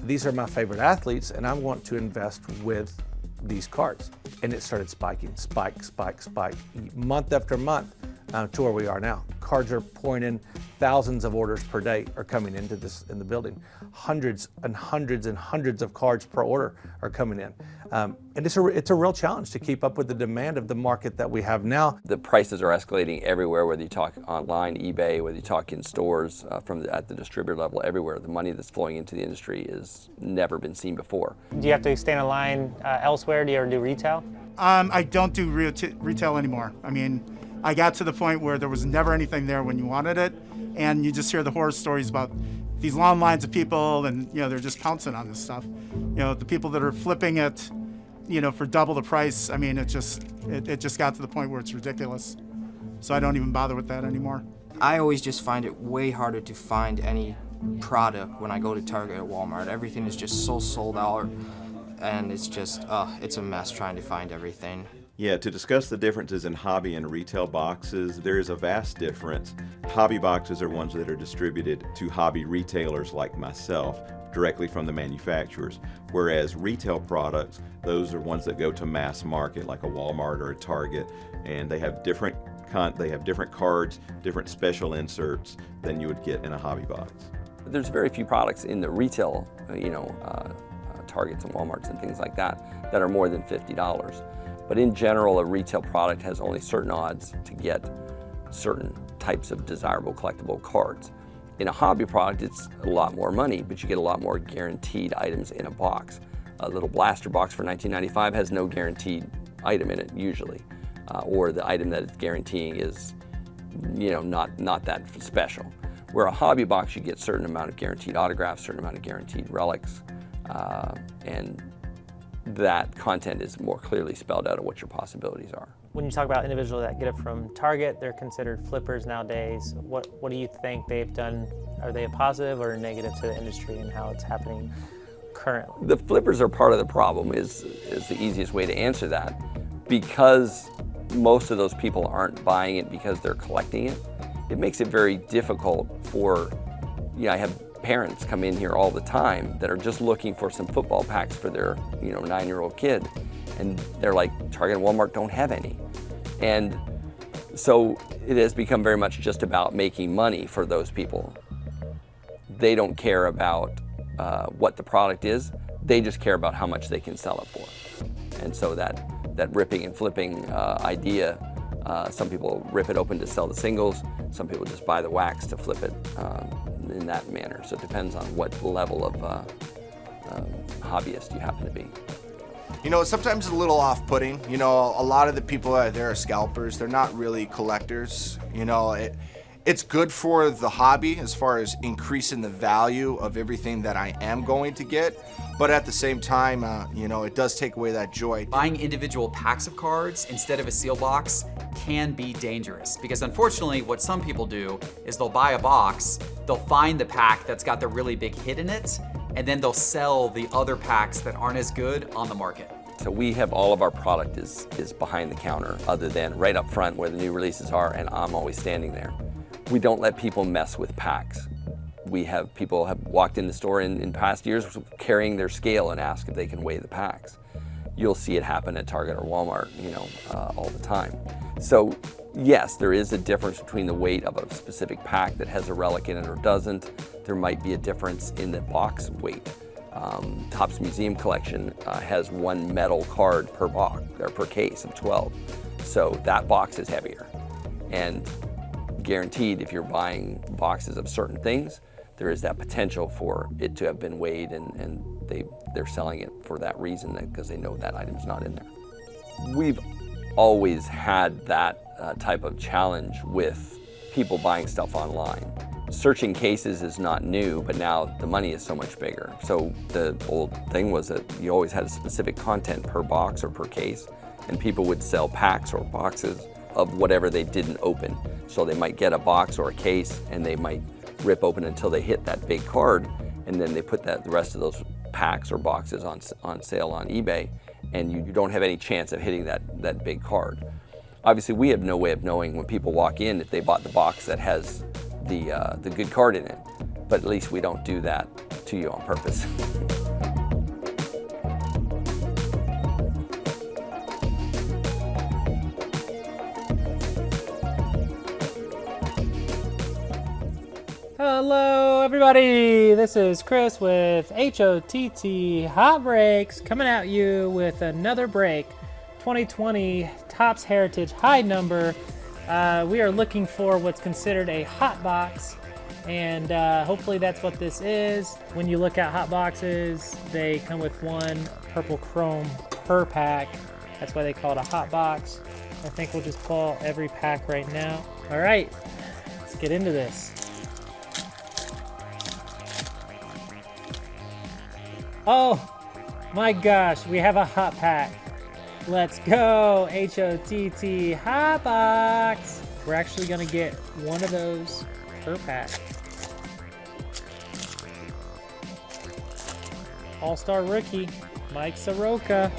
These are my favorite athletes and I want to invest with these cards. And it started spiking, spike, month after month to where we are now. Cards are pouring in, thousands of orders per day are coming into the building. Hundreds and hundreds and hundreds of cards per order are coming in. And it's a real challenge to keep up with the demand of the market that we have now. the prices are escalating everywhere, whether you talk online, eBay, whether you talk in stores, at the distributor level, everywhere. The money that's flowing into the industry has never been seen before. Do you have to stand in line elsewhere? Do you ever do retail? I don't do retail anymore. I mean, I got to the point where there was never anything there when you wanted it, and you just hear the horror stories about these long lines of people, and you know they're just pouncing on this stuff. You know, the people that are flipping it, you know, for double the price. I mean, it just got to the point where it's ridiculous. So I don't even bother with that anymore. I always just find it way harder to find any product when I go to Target or Walmart. Everything is just so sold out, and it's just, it's a mess trying to find everything. Yeah, to discuss the differences in hobby and retail boxes, there is a vast difference. Hobby boxes are ones that are distributed to hobby retailers like myself, directly from the manufacturers, whereas retail products, those are ones that go to mass market like a Walmart or a Target, and they have different cards, different special inserts than you would get in a hobby box. There's very few products in the retail, Targets and Walmarts and things like that, that are more than $50. But in general, a retail product has only certain odds to get certain types of desirable collectible cards. In a hobby product, it's a lot more money, but you get a lot more guaranteed items in a box. A little blaster box for $19.95 has no guaranteed item in it usually, or the item that it's guaranteeing is, not that special. Where a hobby box, you get a certain amount of guaranteed autographs, certain amount of guaranteed relics, and that content is more clearly spelled out of what your possibilities are. When you talk about individuals that get it from Target, they're considered flippers nowadays. What do you think they've done? Are they a positive or a negative to the industry and how it's happening currently? The flippers are part of the problem is the easiest way to answer that. Because most of those people aren't buying it because they're collecting it, it makes it very difficult for, I have parents come in here all the time that are just looking for some football packs for their 9-year-old kid, and they're like, Target and Walmart don't have any. And so it has become very much just about making money for those people. They don't care about what the product is, they just care about how much they can sell it for. And so that ripping and flipping idea Some people rip it open to sell the singles. Some people just buy the wax to flip it in that manner. So it depends on what level of hobbyist you happen to be. You know, sometimes it's a little off-putting. You know, a lot of the people that are there are scalpers. They're not really collectors. You know, it's good for the hobby as far as increasing the value of everything that I am going to get. But at the same time, you know, it does take away that joy. Buying individual packs of cards instead of a seal box can be dangerous because unfortunately what some people do is they'll buy a box, they'll find the pack that's got the really big hit in it, and then they'll sell the other packs that aren't as good on the market. So we have all of our product is behind the counter other than right up front where the new releases are, and I'm always standing there. We don't let people mess with packs. People have walked in the store in past years carrying their scale and ask if they can weigh the packs. You'll see it happen at Target or Walmart, you know, all the time. So yes, there is a difference between the weight of a specific pack that has a relic in it or doesn't. There might be a difference in the box weight. Topps Museum Collection has one metal card per box or per case of 12. So that box is heavier. And guaranteed, if you're buying boxes of certain things, there is that potential for it to have been weighed, and they're selling it for that reason because they know that item's not in there. We've always had that type of challenge with people buying stuff online. Searching cases is not new, but now the money is so much bigger. So the old thing was that you always had a specific content per box or per case, and people would sell packs or boxes of whatever they didn't open. So they might get a box or a case, and they might rip open until they hit that big card, and then they put the rest of those packs or boxes on sale on eBay, and you don't have any chance of hitting that big card. Obviously, we have no way of knowing when people walk in if they bought the box that has the good card in it, but at least we don't do that to you on purpose. Hello everybody, this is Chris with HOTT Hot Breaks coming at you with another break. 2020 Topps Heritage High number. We are looking for what's considered a hot box, and hopefully that's what this is. When you look at hot boxes, they come with one purple chrome per pack. That's why they call it a hot box. I think we'll just pull every pack right now. All right, let's get into this. Oh my gosh, we have a hot pack. Let's go, HOTT Hot Box. We're actually gonna get one of those per pack. All-Star rookie, Mike Soroka.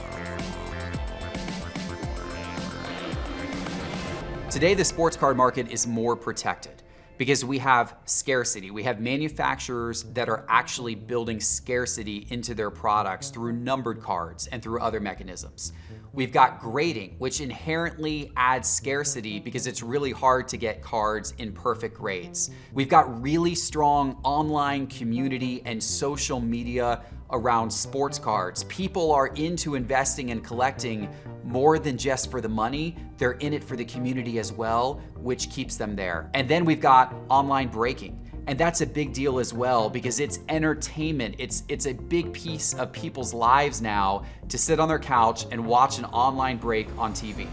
Today, the sports card market is more protected because we have scarcity. We have manufacturers that are actually building scarcity into their products through numbered cards and through other mechanisms. We've got grading, which inherently adds scarcity because it's really hard to get cards in perfect grades. We've got really strong online community and social media around sports cards. People are into investing and collecting more than just for the money. They're in it for the community as well, which keeps them there. And then we've got online breaking. And that's a big deal as well because it's entertainment. It's a big piece of people's lives now to sit on their couch and watch an online break on TV.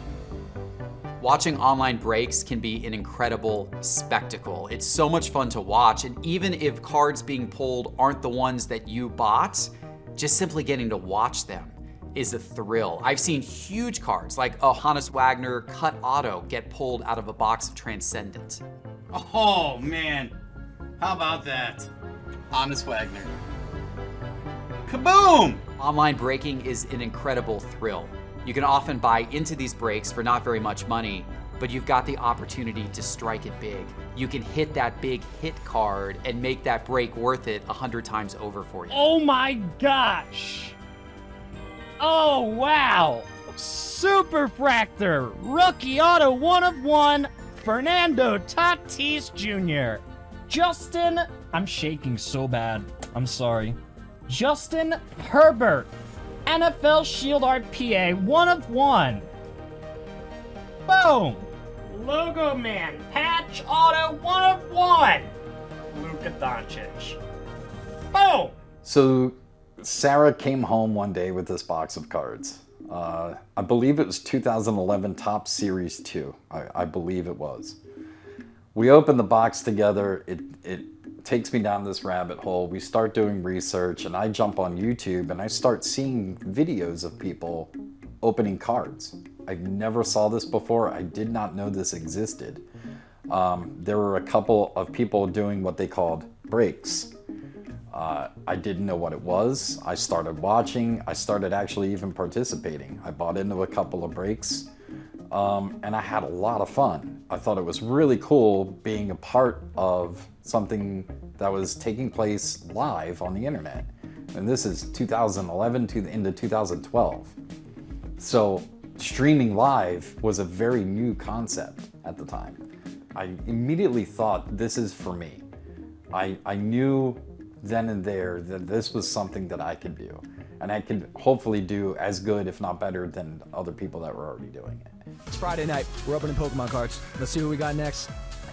Watching online breaks can be an incredible spectacle. It's so much fun to watch, and even if cards being pulled aren't the ones that you bought, just simply getting to watch them is a thrill. I've seen huge cards like a Hannes Wagner cut auto get pulled out of a box of Transcendent. Oh man, how about that? Hannes Wagner. Kaboom! Online breaking is an incredible thrill. You can often buy into these breaks for not very much money, but you've got the opportunity to strike it big. You can hit that big hit card and make that break worth it 100 times over for you. Oh my gosh! Oh wow! Super Fractor, rookie auto 1 of 1, Fernando Tatis Jr. Justin, I'm shaking so bad, I'm sorry. Justin Herbert, NFL Shield RPA 1 of 1. Boom! Logo Man, Patch Auto 1 of 1, Luka Doncic. Boom! So Sarah came home one day with this box of cards. I believe it was 2011 Topps Series 2. I believe it was. We open the box together. It takes me down this rabbit hole. We start doing research, and I jump on YouTube and I start seeing videos of people opening cards. I never saw this before. I did not know this existed. There were a couple of people doing what they called breaks. I didn't know what it was. I started watching. I started actually even participating. I bought into a couple of breaks, and I had a lot of fun. I thought it was really cool being a part of something that was taking place live on the internet. And this is 2011 into 2012. So streaming live was a very new concept at the time. I immediately thought, this is for me. I knew then and there that this was something that I could do. And I could hopefully do as good, if not better, than other people that were already doing it. It's Friday night. We're opening Pokemon cards. Let's see what we got next.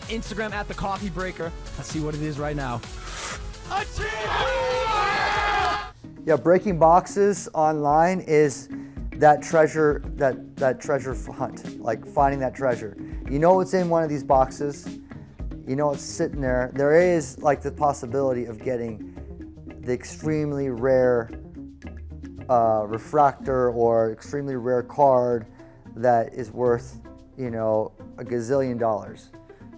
Instagram at the Coffee Breaker. Let's see what it is right now. Yeah, breaking boxes online is that treasure, that treasure hunt, like finding that treasure. You know what's in one of these boxes. You know it's sitting there. There is like the possibility of getting the extremely rare refractor or extremely rare card that is worth, you know, $1 gazillion.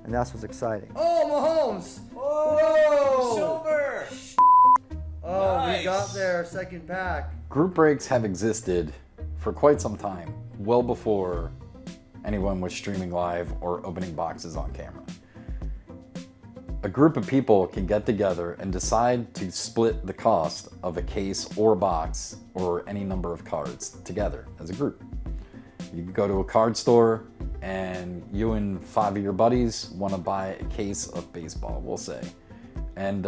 And that's what's exciting. Oh, Mahomes! Oh, silver! Oh, nice. We got there, second pack. Group breaks have existed for quite some time, well before anyone was streaming live or opening boxes on camera. A group of people can get together and decide to split the cost of a case or box or any number of cards together as a group. You can go to a card store and you and 5 of your buddies want to buy a case of baseball, we'll say. And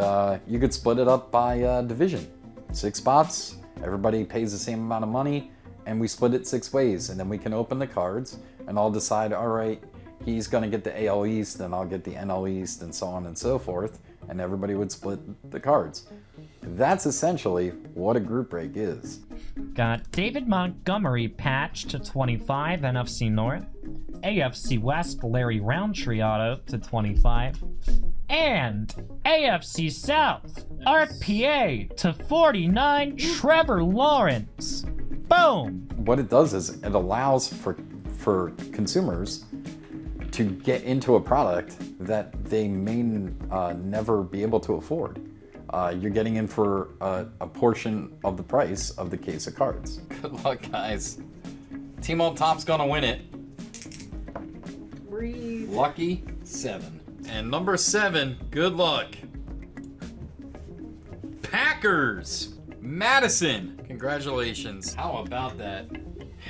you could split it up by division. 6 spots, everybody pays the same amount of money, and we split it 6 ways. And then we can open the cards and I'll decide, all right, he's going to get the AL East and I'll get the NL East and so on and so forth. And everybody would split the cards. That's essentially what a group break is. Got David Montgomery patch to 25 NFC North, AFC West Larry Roundtree auto to 25, and AFC South RPA to 49 Trevor Lawrence. Boom! What it does is it allows for consumers to get into a product that they may never be able to afford. You're getting in for a portion of the price of the case of cards. Good luck, guys. Team on top's gonna win it. Breathe. Lucky 7. And number 7, good luck. Packers! Madison! Congratulations. How about that?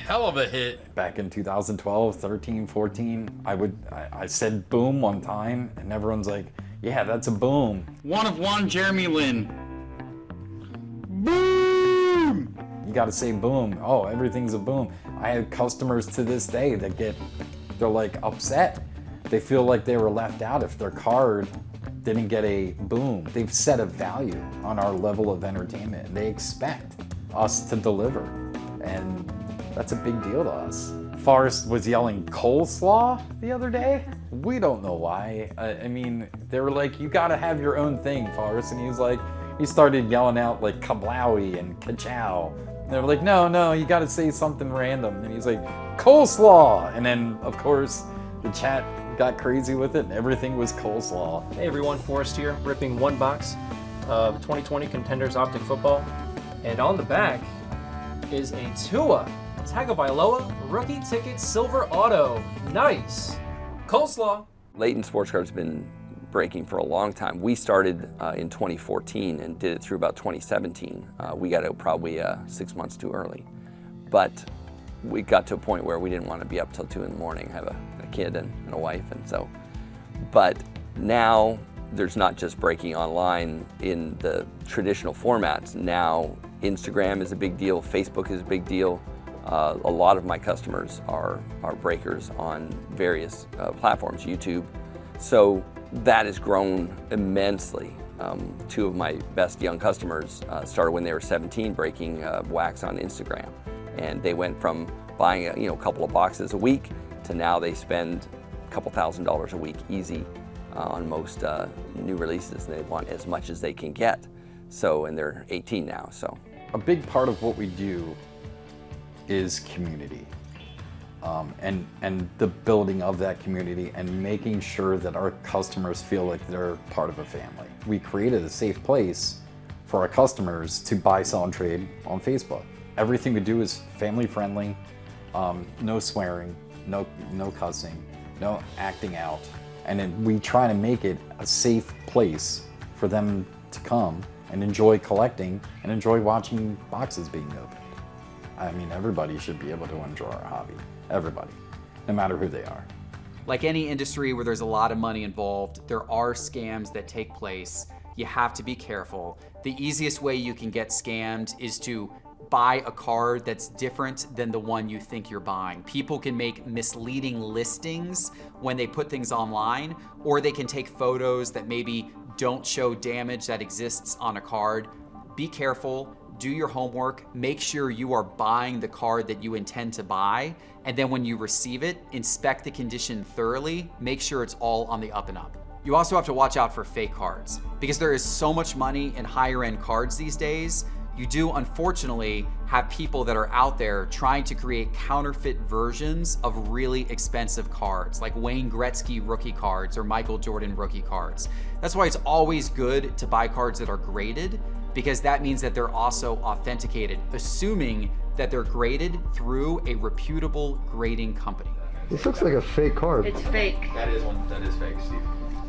Hell of a hit. Back in 2012, 13, 14, I said boom one time and everyone's like, yeah, that's a boom. 1 of 1, Jeremy Lin. Boom! You gotta say boom. Oh, everything's a boom. I have customers to this day that they're like upset. They feel like they were left out if their card didn't get a boom. They've set a value on our level of entertainment and they expect us to deliver. And that's a big deal to us. Forrest was yelling coleslaw the other day. We don't know why. I mean, they were like, you gotta have your own thing, Forrest. And he started yelling out like kablowie and ka-chow. And they were like, no, you gotta say something random. And he's like, coleslaw. And then, of course, the chat got crazy with it and everything was coleslaw. Hey everyone, Forrest here, ripping one box of 2020 Contenders Optic Football. And on the back is a Tua Tagovailoa rookie ticket silver auto. Nice. Coleslaw. Leighton Sports Cards has been breaking for a long time. We started in 2014 and did it through about 2017. We got out probably 6 months too early. But we got to a point where we didn't want to be up till 2 in the morning, have a kid and a wife, and so. But now there's not just breaking online in the traditional formats. Now Instagram is a big deal, Facebook is a big deal. A lot of my customers are breakers on various platforms, YouTube. So that has grown immensely. Two of my best young customers started when they were 17 breaking wax on Instagram. And they went from buying a couple of boxes a week to now they spend a couple $1,000s a week easy on most new releases. They want as much as they can get. So, and they're 18 now, so. A big part of what we do is community. And the building of that community and making sure that our customers feel like they're part of a family. We created a safe place for our customers to buy, sell, and trade on Facebook. Everything we do is family friendly, no swearing, no cussing, no acting out. And then we try to make it a safe place for them to come and enjoy collecting and enjoy watching boxes being opened. I mean, everybody should be able to enjoy our hobby. Everybody, no matter who they are. Like any industry where there's a lot of money involved, there are scams that take place. You have to be careful. The easiest way you can get scammed is to buy a card that's different than the one you think you're buying. People can make misleading listings when they put things online, or they can take photos that maybe don't show damage that exists on a card. Be careful. Do your homework, make sure you are buying the card that you intend to buy, and then when you receive it, inspect the condition thoroughly, make sure it's all on the up and up. You also have to watch out for fake cards, because there is so much money in higher end cards these days. You do unfortunately have people that are out there trying to create counterfeit versions of really expensive cards, like Wayne Gretzky rookie cards or Michael Jordan rookie cards. That's why it's always good to buy cards that are graded, because that means that they're also authenticated, assuming that they're graded through a reputable grading company. This looks like a fake card. It's fake. That is fake, Steve.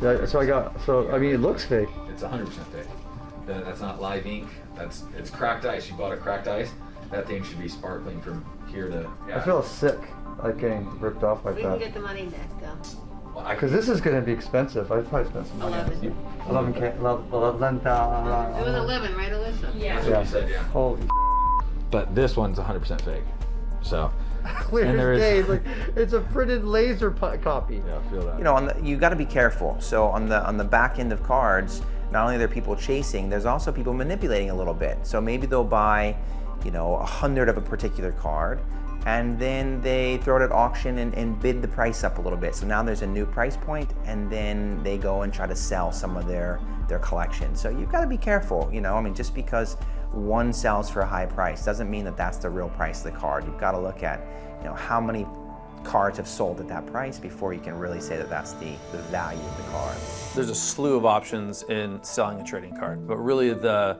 Yeah, I mean, it looks fake. It's 100% fake. That's not live ink. It's cracked ice. You bought a cracked ice. That thing should be sparkling from here to. Yeah. I feel sick, like getting ripped off like We that. can get the money back though. Because this is going to be expensive. I'd probably spend some money. 11K. 11,000. It was 11, right, Alyssa? Yeah. That's what you said, yeah. Holy. But this one's 100% fake. So. Clear and there as day. is- It's a printed laser copy. Yeah, I feel that. You know, you got to be careful. So on the back end of cards, not only are there people chasing, there's also people manipulating a little bit. So maybe they'll buy, 100 of a particular card, and then they throw it at auction and bid the price up a little bit. So now there's a new price point, and then they go and try to sell some of their collection. So you've got to be careful. Just because one sells for a high price doesn't mean that that's the real price of the card. You've got to look at, how many cards have sold at that price before you can really say that that's the value of the card. There's a slew of options in selling a trading card, but really the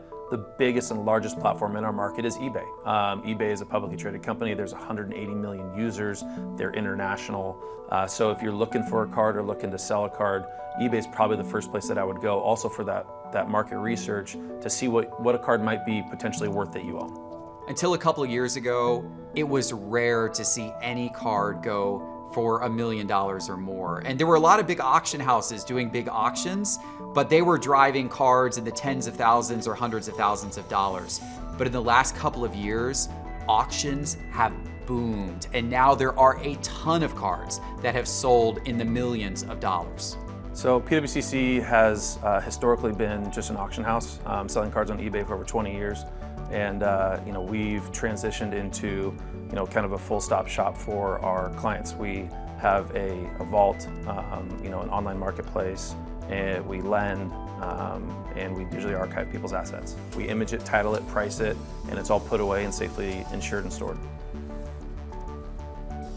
biggest and largest platform in our market is eBay. eBay is a publicly traded company. There's 180 million users. They're international. So if you're looking for a card or looking to sell a card, eBay is probably the first place that I would go, also for that market research to see what a card might be potentially worth that you own. Until a couple of years ago, it was rare to see any card go for $1 million or more. And there were a lot of big auction houses doing big auctions, but they were driving cards in the tens of thousands or hundreds of thousands of dollars. But in the last couple of years, auctions have boomed. And now there are a ton of cards that have sold in the millions of dollars. So PWCC has historically been just an auction house, selling cards on eBay for over 20 years. And we've transitioned into kind of a full-stop shop for our clients. We have a vault, an online marketplace, and we lend, and we usually archive people's assets. We image it, title it, price it, and it's all put away and safely insured and stored.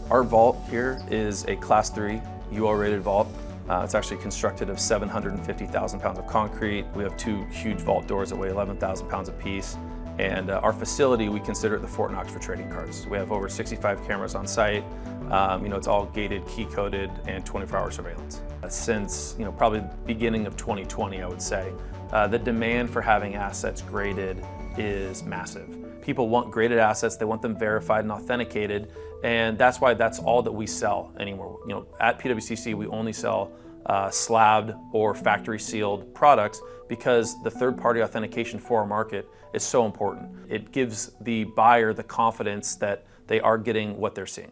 Our vault here is a Class 3 UL-rated vault. It's actually constructed of 750,000 pounds of concrete. We have 2 huge vault doors that weigh 11,000 pounds apiece. And our facility, we consider it the Fort Knox for trading cards. We have over 65 cameras on site. It's all gated, key-coded, and 24-hour surveillance. Since probably the beginning of 2020, I would say, the demand for having assets graded is massive. People want graded assets, they want them verified and authenticated, and that's why that's all that we sell anymore. At PWCC, we only sell slabbed or factory sealed products because the third-party authentication for our market is so important. It gives the buyer the confidence that they are getting what they're seeing.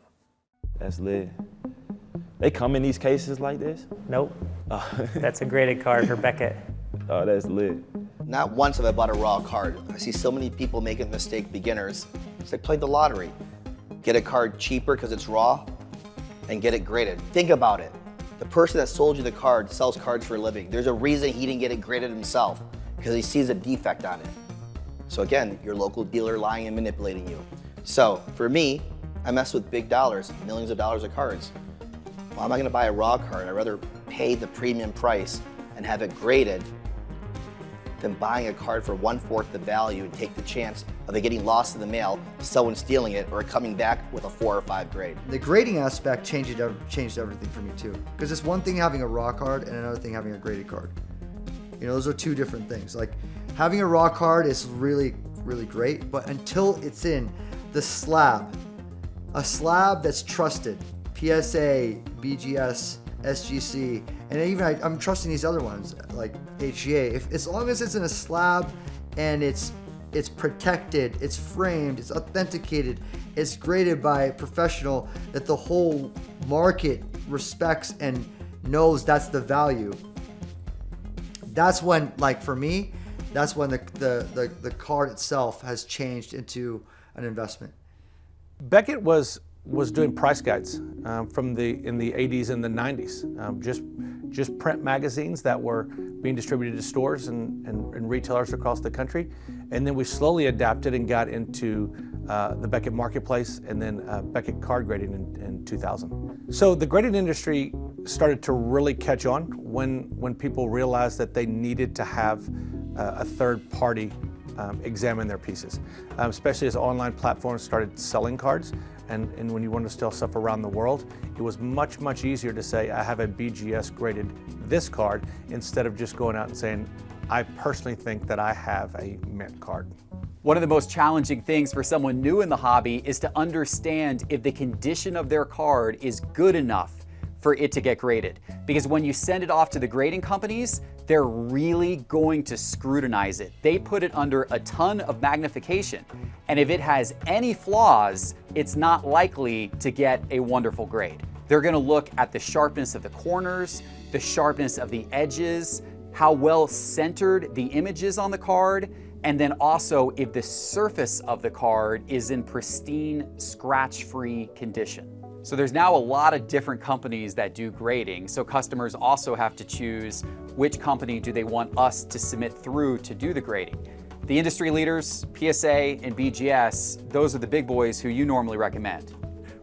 That's lit. They come in these cases like this? Nope. That's a graded card for Beckett. Oh, that's lit. Not once have I bought a raw card. I see so many people making mistake, beginners. It's like play the lottery. Get a card cheaper because it's raw and get it graded. Think about it. The person that sold you the card sells cards for a living. There's a reason he didn't get it graded himself, because he sees a defect on it. So again, your local dealer lying and manipulating you. So for me, I mess with big dollars, millions of dollars of cards. Why am I gonna buy a raw card? I'd rather pay the premium price and have it graded than buying a card for 1/4 the value and take the chance of it getting lost in the mail, someone stealing it, or coming back with a 4 or 5 grade. The grading aspect changed everything for me too. Because it's one thing having a raw card and another thing having a graded card. You know, those are two different things. Like having a raw card is really, really great, but until it's in the slab, a slab that's trusted, PSA, BGS, SGC, and even I'm trusting these other ones like HGA. As long as it's in a slab and it's protected, it's framed, it's authenticated, it's graded by a professional that the whole market respects and knows that's the value. That's when, like for me, that's when the card itself has changed into an investment. Beckett was doing price guides in the 80s and the 90s, just print magazines that were being distributed to stores and retailers across the country. And then we slowly adapted and got into the Beckett Marketplace and then Beckett card grading in 2000. So the grading industry started to really catch on when people realized that they needed to have a third party examine their pieces, especially as online platforms started selling cards. And when you want to sell stuff around the world, it was much, much easier to say, I have a BGS graded this card, instead of just going out and saying, I personally think that I have a mint card. One of the most challenging things for someone new in the hobby is to understand if the condition of their card is good enough for it to get graded. Because when you send it off to the grading companies, they're really going to scrutinize it. They put it under a ton of magnification. And if it has any flaws, it's not likely to get a wonderful grade. They're gonna look at the sharpness of the corners, the sharpness of the edges, how well centered the image is on the card, and then also if the surface of the card is in pristine, scratch-free condition. So there's now a lot of different companies that do grading, so customers also have to choose which company do they want us to submit through to do the grading. The industry leaders, PSA and BGS, those are the big boys who you normally recommend.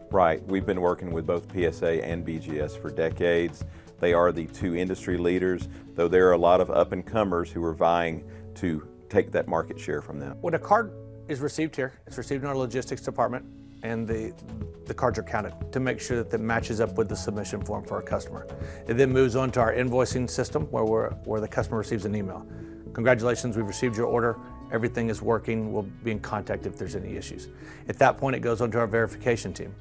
Right, we've been working with both PSA and BGS for decades. They are the two industry leaders, though there are a lot of up-and-comers who are vying to take that market share from them. When a card is received here, it's received in our logistics department, and the cards are counted to make sure that it matches up with the submission form for our customer. It then moves on to our invoicing system where the customer receives an email. Congratulations, we've received your order. Everything is working. We'll be in contact if there's any issues. At that point, it goes on to our verification team.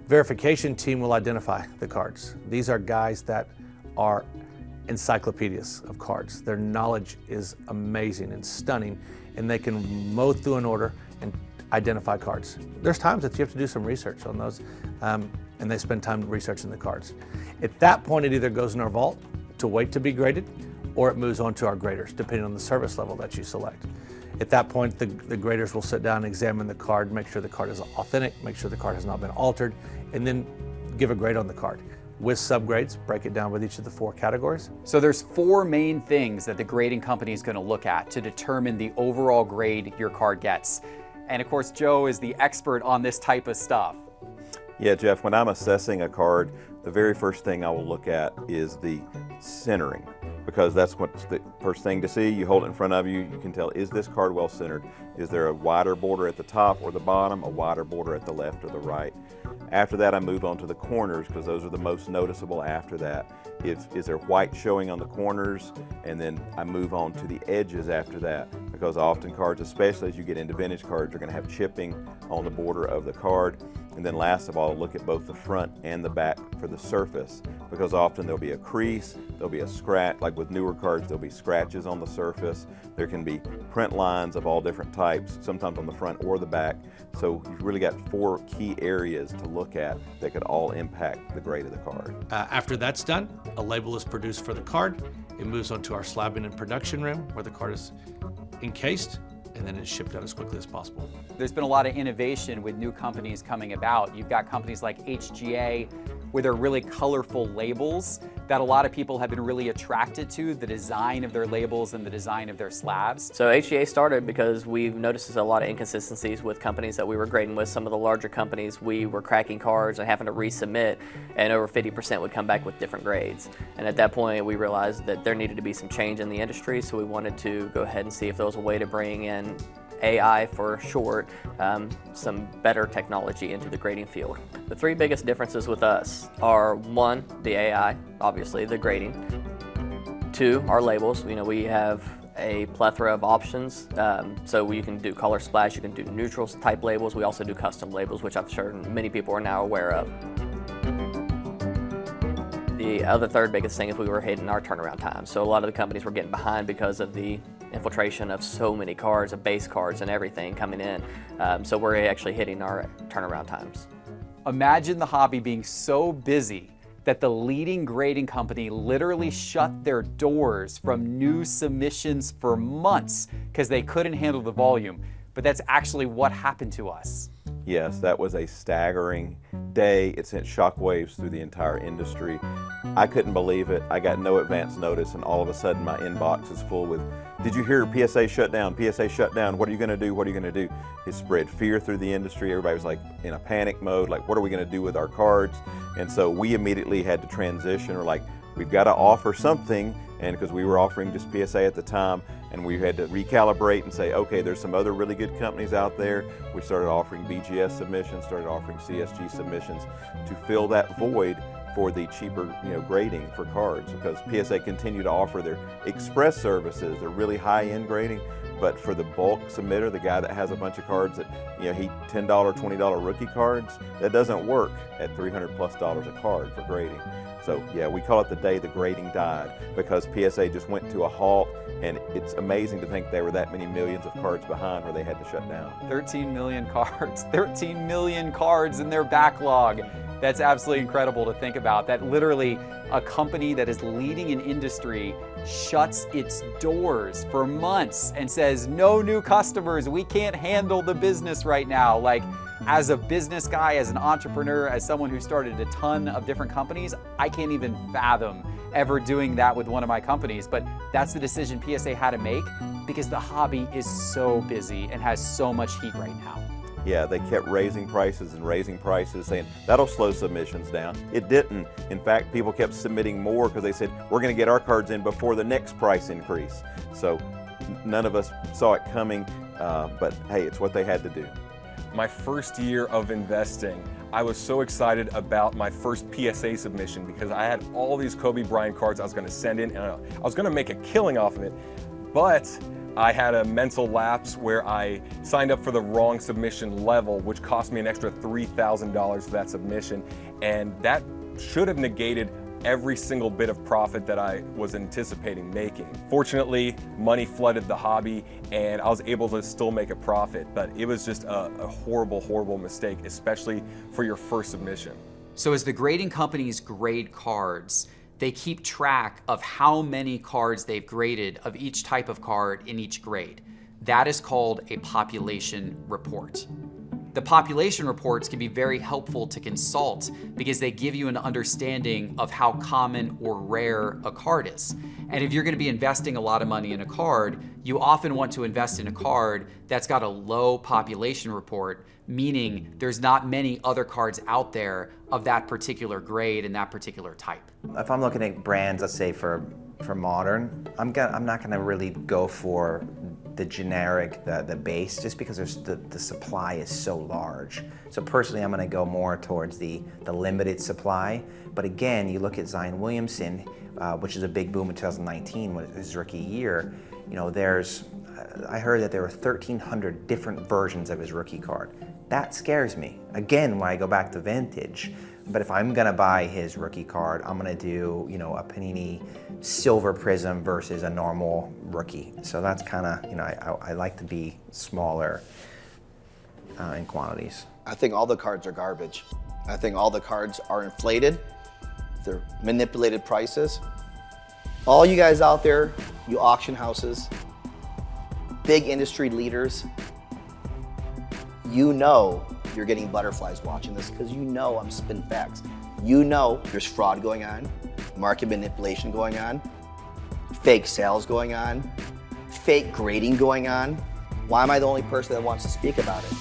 Verification team will identify the cards. These are guys that are encyclopedias of cards. Their knowledge is amazing and stunning, and they can mow through an order and identify cards. There's times that you have to do some research on those, and they spend time researching the cards. At that point, it either goes in our vault to wait to be graded, or it moves on to our graders, depending on the service level that you select. At that point, the graders will sit down and examine the card, make sure the card is authentic, make sure the card has not been altered, and then give a grade on the card. With subgrades, break it down with each of the 4 categories. So there's 4 main things that the grading company is going to look at to determine the overall grade your card gets. And of course, Joe is the expert on this type of stuff. Yeah, Jeff, when I'm assessing a card, the very first thing I will look at is the centering, because that's what's the first thing to see. You hold it in front of you, you can tell, is this card well centered? Is there a wider border at the top or the bottom, a wider border at the left or the right? After that, I move on to the corners, because those are the most noticeable after that. Is there white showing on the corners? And then I move on to the edges after that, because often cards, especially as you get into vintage cards, are going to have chipping on the border of the card. And then last of all, look at both the front and the back for the surface, because often there'll be a crease, there'll be a scratch, like with newer cards, there'll be scratches on the surface. There can be print lines of all different types, sometimes on the front or the back. So you've really got 4 key areas to look at that could all impact the grade of the card. After that's done, a label is produced for the card. It moves on to our slabbing and production room where the card is encased, and then it's shipped out as quickly as possible. There's been a lot of innovation with new companies coming about. You've got companies like HGA with their really colorful labels that a lot of people have been really attracted to, the design of their labels and the design of their slabs. So HGA started because we've noticed a lot of inconsistencies with companies that we were grading with. Some of the larger companies, we were cracking cards and having to resubmit, and over 50% would come back with different grades. And at that point, we realized that there needed to be some change in the industry, so we wanted to go ahead and see if there was a way to bring in AI for short, some better technology into the grading field. The 3 biggest differences with us are 1, the AI, obviously, the grading. 2, our labels. We have a plethora of options. So you can do color splash, you can do neutral type labels. We also do custom labels, which I'm sure many people are now aware of. The other 3rd biggest thing is we were hitting our turnaround time. So a lot of the companies were getting behind because of the infiltration of so many cards, of base cards and everything coming in. So we're actually hitting our turnaround times. Imagine the hobby being so busy that the leading grading company literally shut their doors from new submissions for months because they couldn't handle the volume. But that's actually what happened to us. Yes, that was a staggering day. It sent shockwaves through the entire industry. I couldn't believe it. I got no advance notice, and all of a sudden my inbox is full with, did you hear PSA shut down? PSA shut down. What are you going to do? What are you going to do? It spread fear through the industry. Everybody was like in a panic mode, like, what are we going to do with our cards? And so we immediately had to transition. We're like, we've got to offer something, and because we were offering just PSA at the time, and we had to recalibrate and say, okay, there's some other really good companies out there. We started offering BGS submissions, started offering CSG submissions to fill that void for the cheaper grading for cards, because PSA continued to offer their express services, their really high-end grading, but for the bulk submitter, the guy that has a bunch of cards that, he $10, $20 rookie cards, that doesn't work at $300+ a card for grading. So yeah, we call it the day the grading died, because PSA just went to a halt, and it's amazing to think they were that many millions of cards behind where they had to shut down. 13 million cards, 13 million cards in their backlog. That's absolutely incredible to think about, that literally a company that is leading an industry shuts its doors for months and says, no new customers, we can't handle the business right now. Like, as a business guy, as an entrepreneur, as someone who started a ton of different companies, I can't even fathom ever doing that with one of my companies. But that's the decision PSA had to make, because the hobby is so busy and has so much heat right now. Yeah, they kept raising prices and raising prices, saying that'll slow submissions down. It didn't. In fact, people kept submitting more because they said, we're going to get our cards in before the next price increase. So none of us saw it coming, but hey, it's what they had to do. My first year of investing, I was so excited about my first PSA submission because I had all these Kobe Bryant cards I was going to send in, and I was going to make a killing off of it. But I had a mental lapse where I signed up for the wrong submission level, which cost me an extra $3,000 for that submission, and that should have negated every single bit of profit that I was anticipating making. Fortunately, money flooded the hobby and I was able to still make a profit, but it was just a horrible, horrible mistake, especially for your first submission. So as the grading companies grade cards, they keep track of how many cards they've graded of each type of card in each grade. That is called a population report. The population reports can be very helpful to consult because they give you an understanding of how common or rare a card is. And if you're going to be investing a lot of money in a card, you often want to invest in a card that's got a low population report, meaning there's not many other cards out there of that particular grade and that particular type. If I'm looking at brands, let's say for modern, I'm not going to really go for the generic, the base, just because the supply is so large. So personally, I'm going to go more towards the limited supply. But again, you look at Zion Williamson, which is a big boom in 2019, when it was his rookie year. You know, I heard that there were 1,300 different versions of his rookie card. That scares me. Again, when I go back to vintage. But if I'm gonna buy his rookie card, I'm gonna do, you know, a Panini Silver Prism versus a normal rookie. So that's kind of, you know, I like to be smaller in quantities. I think all the cards are garbage. I think all the cards are inflated. They're manipulated prices. All you guys out there, you auction houses, big industry leaders, you know you're getting butterflies watching this because you know I'm spitting facts. You know there's fraud going on, market manipulation going on, fake sales going on, fake grading going on. Why am I the only person that wants to speak about it?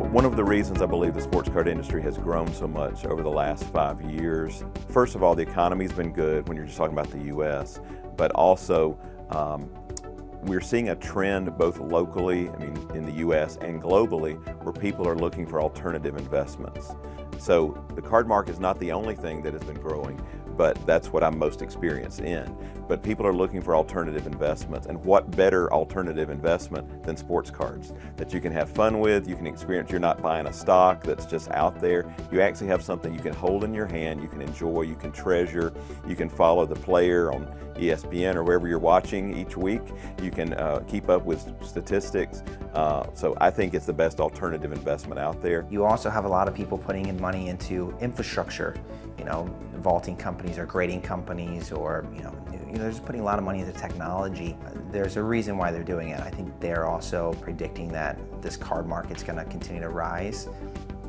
One of the reasons I believe the sports card industry has grown so much over the last 5 years, first of all, the economy's been good when you're just talking about the U.S., but also we're seeing a trend both locally, I mean in the U.S. and globally, where people are looking for alternative investments. So the card market is not the only thing that has been growing, but that's what I'm most experienced in. But people are looking for alternative investments, and what better alternative investment than sports cards that you can have fun with, you can experience. You're not buying a stock that's just out there. You actually have something you can hold in your hand, you can enjoy, you can treasure, you can follow the player on ESPN or wherever you're watching each week. You can keep up with statistics. So I think it's the best alternative investment out there. You also have a lot of people putting in money into infrastructure, you know, vaulting companies or grading companies, or they're just putting a lot of money into technology. There's a reason why they're doing it. I think they're also predicting that this card market's going to continue to rise.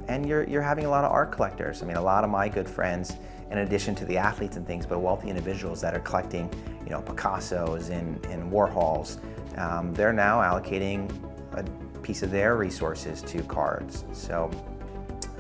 And you're having a lot of art collectors. I mean, a lot of my good friends, in addition to the athletes and things, but wealthy individuals that are collecting, you know, Picassos and Warhols, they're now allocating a piece of their resources to cards. So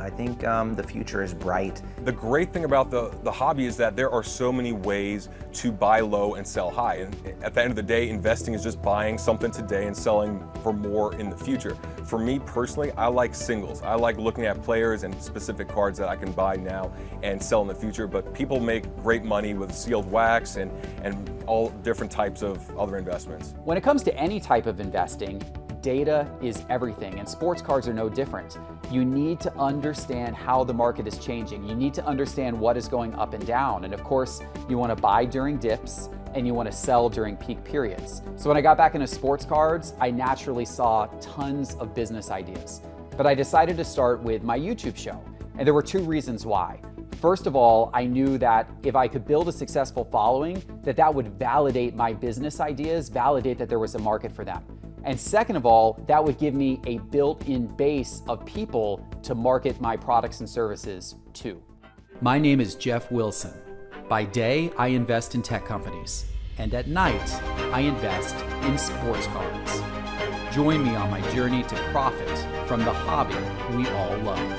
I think the future is bright. The great thing about the hobby is that there are so many ways to buy low and sell high. And at the end of the day, investing is just buying something today and selling for more in the future. For me personally, I like singles. I like looking at players and specific cards that I can buy now and sell in the future. But people make great money with sealed wax and all different types of other investments. When it comes to any type of investing, data is everything, and sports cards are no different. You need to understand how the market is changing. You need to understand what is going up and down. And of course, you want to buy during dips and you want to sell during peak periods. So when I got back into sports cards, I naturally saw tons of business ideas. But I decided to start with my YouTube show. And there were two reasons why. First of all, I knew that if I could build a successful following, that would validate my business ideas, validate that there was a market for them. And second of all, that would give me a built-in base of people to market my products and services to. My name is Jeff Wilson. By day, I invest in tech companies. And at night, I invest in sports cards. Join me on my journey to profit from the hobby we all love.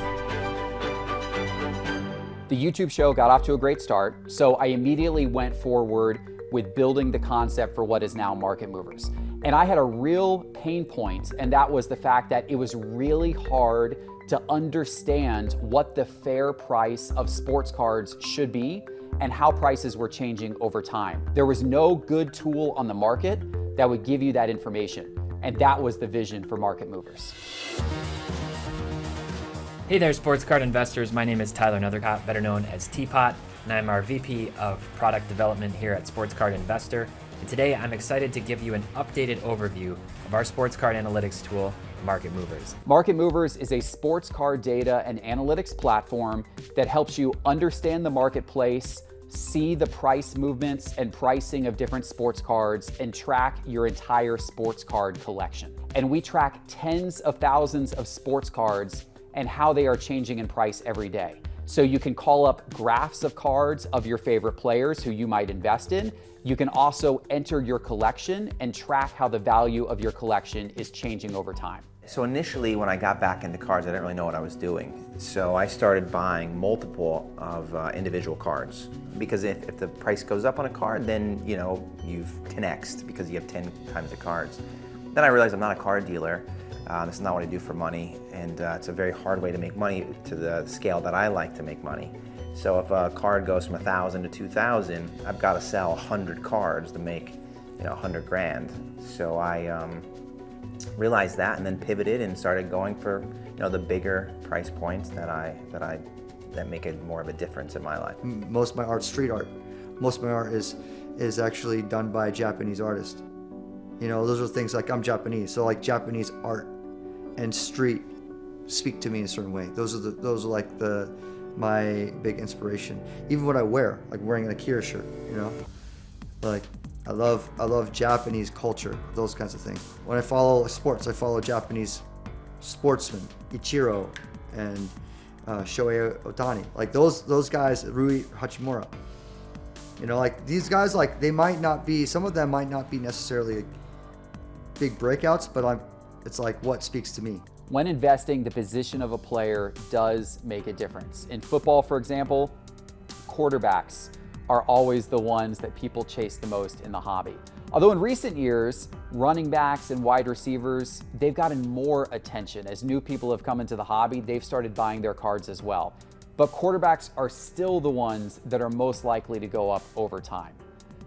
The YouTube show got off to a great start, so I immediately went forward with building the concept for what is now Market Movers. And I had a real pain point, and that was the fact that it was really hard to understand what the fair price of sports cards should be and how prices were changing over time. There was no good tool on the market that would give you that information, and that was the vision for Market Movers. Hey there, sports card investors. My name is Tyler Nethercott, better known as Teapot, and I'm our VP of Product Development here at Sports Card Investor. And today I'm excited to give you an updated overview of our sports card analytics tool, Market Movers. Market Movers is a sports card data and analytics platform that helps you understand the marketplace, see the price movements and pricing of different sports cards, and track your entire sports card collection. And we track tens of thousands of sports cards and how they are changing in price every day. So you can call up graphs of cards of your favorite players who you might invest in. You can also enter your collection and track how the value of your collection is changing over time. So initially, when I got back into cards, I didn't really know what I was doing. So I started buying multiple of individual cards. Because if the price goes up on a card, then you've 10x'd because you have 10 times the cards. Then I realized I'm not a card dealer. This is not what I do for money, and it's a very hard way to make money to the scale that I like to make money. So if a card goes from 1,000 to 2,000, I've got to sell 100 cards to make, 100 grand. So I realized that, and then pivoted and started going for, the bigger price points that make it more of a difference in my life. Most of my art's street art. Most of my art is actually done by a Japanese artist. Those are things like, I'm Japanese, so like Japanese art and street speak to me in a certain way. Those are like my big inspiration. Even what I wear, like wearing an Akira shirt, like I love Japanese culture, those kinds of things. When I follow sports, I follow Japanese sportsmen, Ichiro and Shohei Ohtani. Like those guys, Rui Hachimura. Like these guys, like some of them might not be necessarily big breakouts, but it's like what speaks to me. When investing, the position of a player does make a difference. In football, for example, quarterbacks are always the ones that people chase the most in the hobby. Although in recent years, running backs and wide receivers, they've gotten more attention. As new people have come into the hobby, they've started buying their cards as well. But quarterbacks are still the ones that are most likely to go up over time.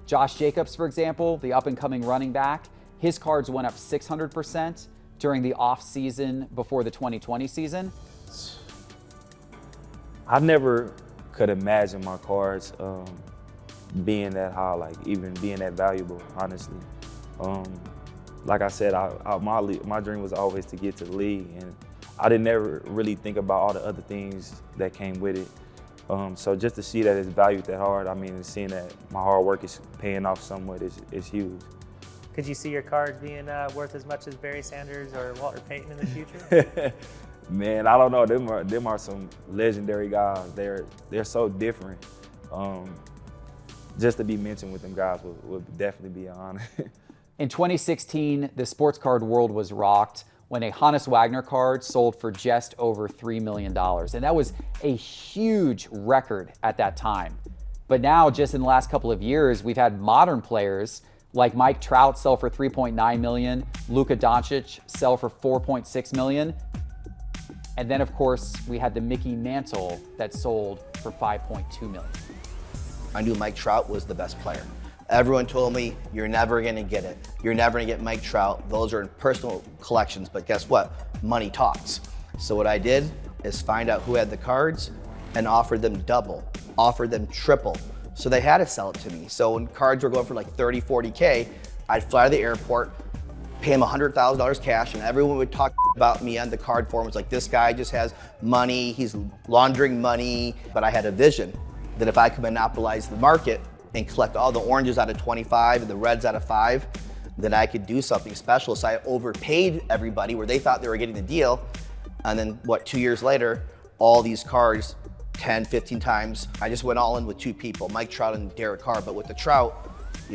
Josh Jacobs, for example, the up-and-coming running back, his cards went up 600% during the off season before the 2020 season. I never could imagine my cards being that high, like even being that valuable, honestly. Like I said, my dream was always to get to the league, and I didn't ever really think about all the other things that came with it. So just to see that it's valued that hard, seeing that my hard work is paying off somewhat is huge. Could you see your cards being worth as much as Barry Sanders or Walter Payton in the future? Man, I don't know. Them are some legendary guys. They're so different. Just to be mentioned with them guys would definitely be an honor. In 2016, the sports card world was rocked when a Hannes Wagner card sold for just over $3 million. And that was a huge record at that time. But now, just in the last couple of years, we've had modern players like Mike Trout sell for $3.9 million, Luka Doncic sell for $4.6 million. And then, of course, we had the Mickey Mantle that sold for $5.2 million. I knew Mike Trout was the best player. Everyone told me, you're never gonna get it. You're never gonna get Mike Trout. Those are in personal collections, but guess what? Money talks. So what I did is find out who had the cards and offered them double, offered them triple. So they had to sell it to me. So when cards were going for like 30, 40K, I'd fly to the airport, pay him $100,000 cash, and everyone would talk about me on the card forums like, this guy just has money, he's laundering money. But I had a vision that if I could monopolize the market and collect all the oranges out of 25 and the reds out of 5, then I could do something special. So I overpaid everybody where they thought they were getting the deal. And then 2 years later, all these cards, 10, 15 times, I just went all in with 2 people, Mike Trout and Derek Carr. But with the Trout,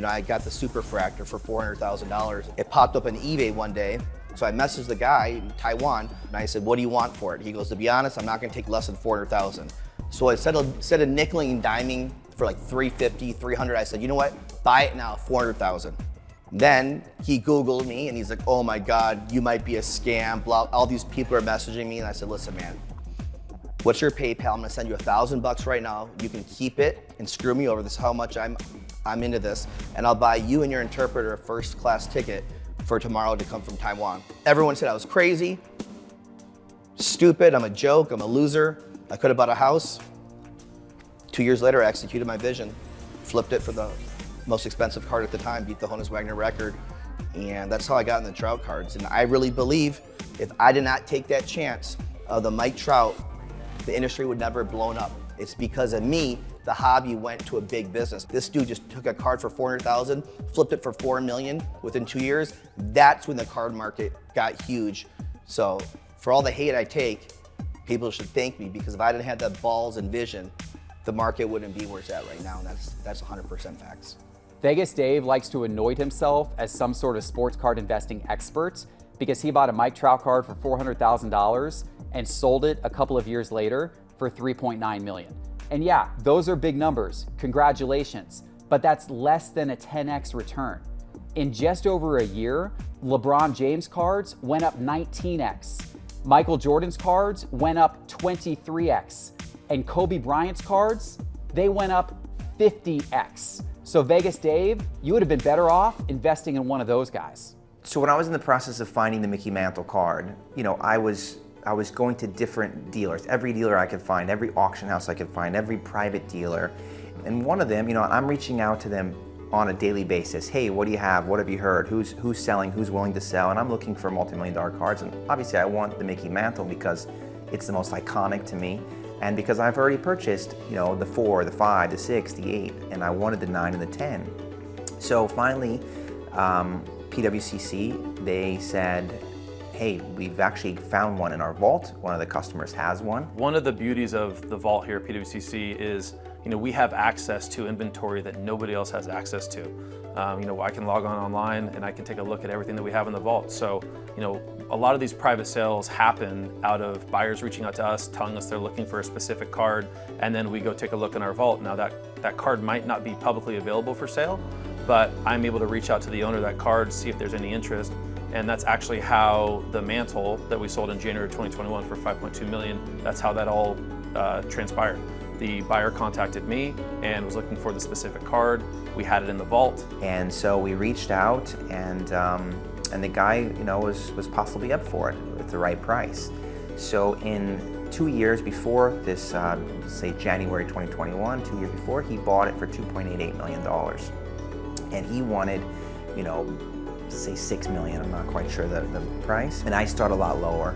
I got the super fractor for $400,000. It popped up on eBay one day. So I messaged the guy in Taiwan and I said, what do you want for it? He goes, to be honest, I'm not gonna take less than $400,000. So instead of nickeling and diming for like $350, $300, I said, you know what? Buy it now, $400,000. Then he Googled me and he's like, oh my God, you might be a scam, blah. All these people are messaging me, and I said, listen, man, what's your PayPal? I'm gonna send you $1,000 right now. You can keep it and screw me over. This is how much I'm into this, and I'll buy you and your interpreter a first-class ticket for tomorrow to come from Taiwan. Everyone said I was crazy, stupid, I'm a joke, I'm a loser. I could have bought a house. 2 years later, I executed my vision, flipped it for the most expensive card at the time, beat the Hannes Wagner record, and that's how I got in the Trout cards. And I really believe if I did not take that chance of the Mike Trout, the industry would never have blown up. It's because of me, the hobby went to a big business. This dude just took a card for $400,000, flipped it for $4 million within 2 years. That's when the card market got huge. So for all the hate I take, people should thank me, because if I didn't have that balls and vision, the market wouldn't be where it's at right now, and that's 100% facts. Vegas Dave likes to anoint himself as some sort of sports card investing expert because he bought a Mike Trout card for $400,000 and sold it a couple of years later for $3.9 million. And yeah, those are big numbers, congratulations, but that's less than a 10x return. In just over a year, LeBron James cards went up 19x. Michael Jordan's cards went up 23x. And Kobe Bryant's cards, they went up 50x. So Vegas Dave, you would have been better off investing in one of those guys. So when I was in the process of finding the Mickey Mantle card, you know, I was going to different dealers, every dealer I could find, every auction house I could find, every private dealer. And one of them, you know, I'm reaching out to them on a daily basis. Hey, what do you have? What have you heard? Who's selling? Who's willing to sell? And I'm looking for multi-million-dollar cards. And obviously I want the Mickey Mantle because it's the most iconic to me. And because I've already purchased, you know, the 4, the 5, the 6, the 8, and I wanted the 9 and the 10. So finally, PWCC, they said, hey, we've actually found one in our vault. One of the customers has one. One of the beauties of the vault here at PWCC is, you know, we have access to inventory that nobody else has access to. You know, I can log on online and I can take a look at everything that we have in the vault. So, you know, a lot of these private sales happen out of buyers reaching out to us, telling us they're looking for a specific card, and then we go take a look in our vault. Now that card might not be publicly available for sale, but I'm able to reach out to the owner of that card, see if there's any interest. And that's actually how the mantle that we sold in January of 2021 for $5.2 million, that's how that all transpired. The buyer contacted me and was looking for the specific card. We had it in the vault. And so we reached out, and the guy, you know, was possibly up for it with the right price. So in 2 years before this, say January 2021, 2 years before, he bought it for $2.88 million. And he wanted, you know, say $6 million, I'm not quite sure the price. And I start a lot lower.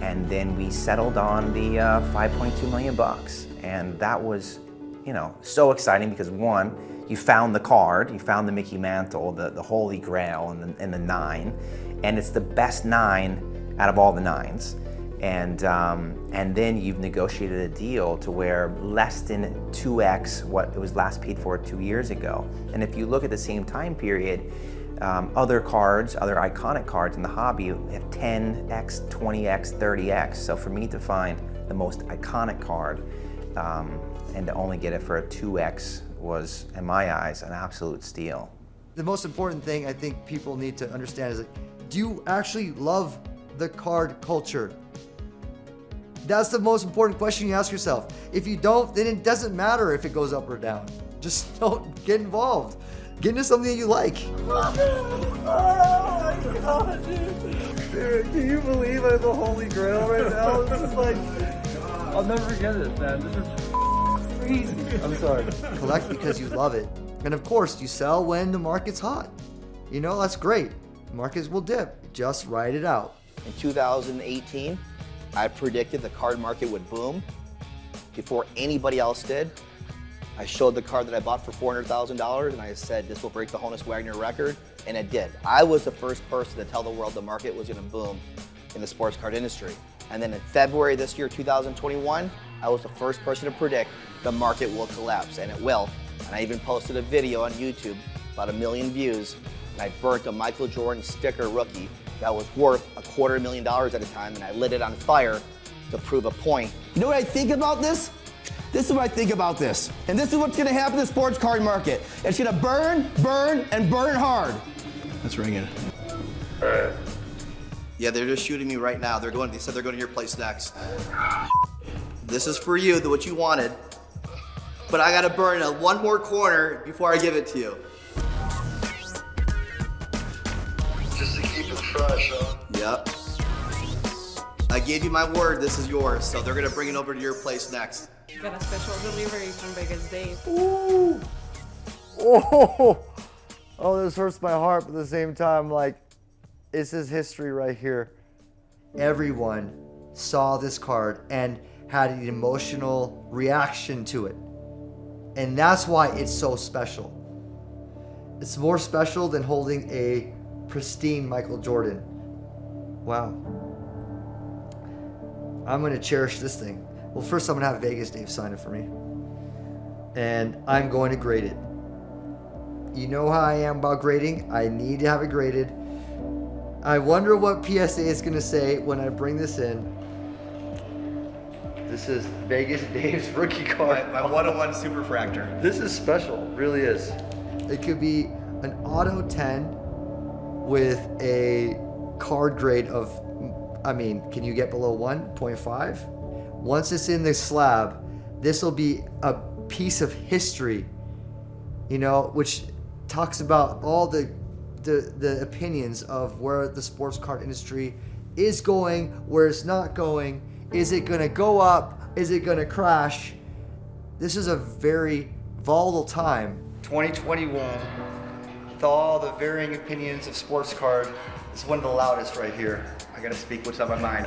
And then we settled on the $5.2 million bucks. And that was, you know, so exciting because one, you found the card, you found the Mickey Mantle, the Holy Grail, and the 9. And it's the best 9 out of all the 9s. And then you've negotiated a deal to where less than 2x what it was last paid for 2 years ago. And if you look at the same time period, other cards, other iconic cards in the hobby have 10x, 20x, 30x. So for me to find the most iconic card and to only get it for a 2x was, in my eyes, an absolute steal. The most important thing I think people need to understand is, do you actually love the card culture? That's the most important question you ask yourself. If you don't, then it doesn't matter if it goes up or down. Just don't get involved. Get into something that you like. Oh my god, dude, do you believe I have a Holy Grail right now? This is like, I'll never forget it, man. This is crazy. I'm sorry. Collect because you love it. And of course, you sell when the market's hot. You know, that's great. Markets will dip. Just ride it out. In 2018, I predicted the card market would boom before anybody else did. I showed the card that I bought for $400,000 and I said, this will break the Honus Wagner record, and it did. I was the first person to tell the world the market was gonna boom in the sports card industry. And then in February this year, 2021, I was the first person to predict the market will collapse, and it will. And I even posted a video on YouTube, about 1 million views, and I burnt a Michael Jordan sticker rookie that was worth $250,000 at the time, and I lit it on fire to prove a point. You know what I think about this? This is what I think about this. And this is what's gonna happen in the sports card market. It's gonna burn, burn, and burn hard. Let's ring it. Yeah, they're just shooting me right now. They said they're going to your place next. This is for you, what you wanted. But I gotta burn one more corner before I give it to you. Just to keep it fresh, huh? Yep. I gave you my word, this is yours, so they're gonna bring it over to your place next. Got a special delivery from Vegas Dave. Ooh. Oh. Oh, this hurts my heart, but at the same time, like, this is history right here. Everyone saw this card and had an emotional reaction to it. And that's why it's so special. It's more special than holding a pristine Michael Jordan. Wow. I'm gonna cherish this thing. Well, first I'm gonna have Vegas Dave sign it for me. And I'm going to grade it. You know how I am about grading. I need to have it graded. I wonder what PSA is gonna say when I bring this in. This is Vegas Dave's rookie card. My 101 Superfractor. This is special, really is. It could be an auto 10 with a card grade of, I mean, can you get below 1.5? Once it's in the slab, this will be a piece of history, you know, which talks about all the opinions of where the sports card industry is going, where it's not going. Is it going to go up? Is it going to crash? This is a very volatile time. 2021, with all the varying opinions of sports card, it's one of the loudest right here. I gotta speak what's on my mind.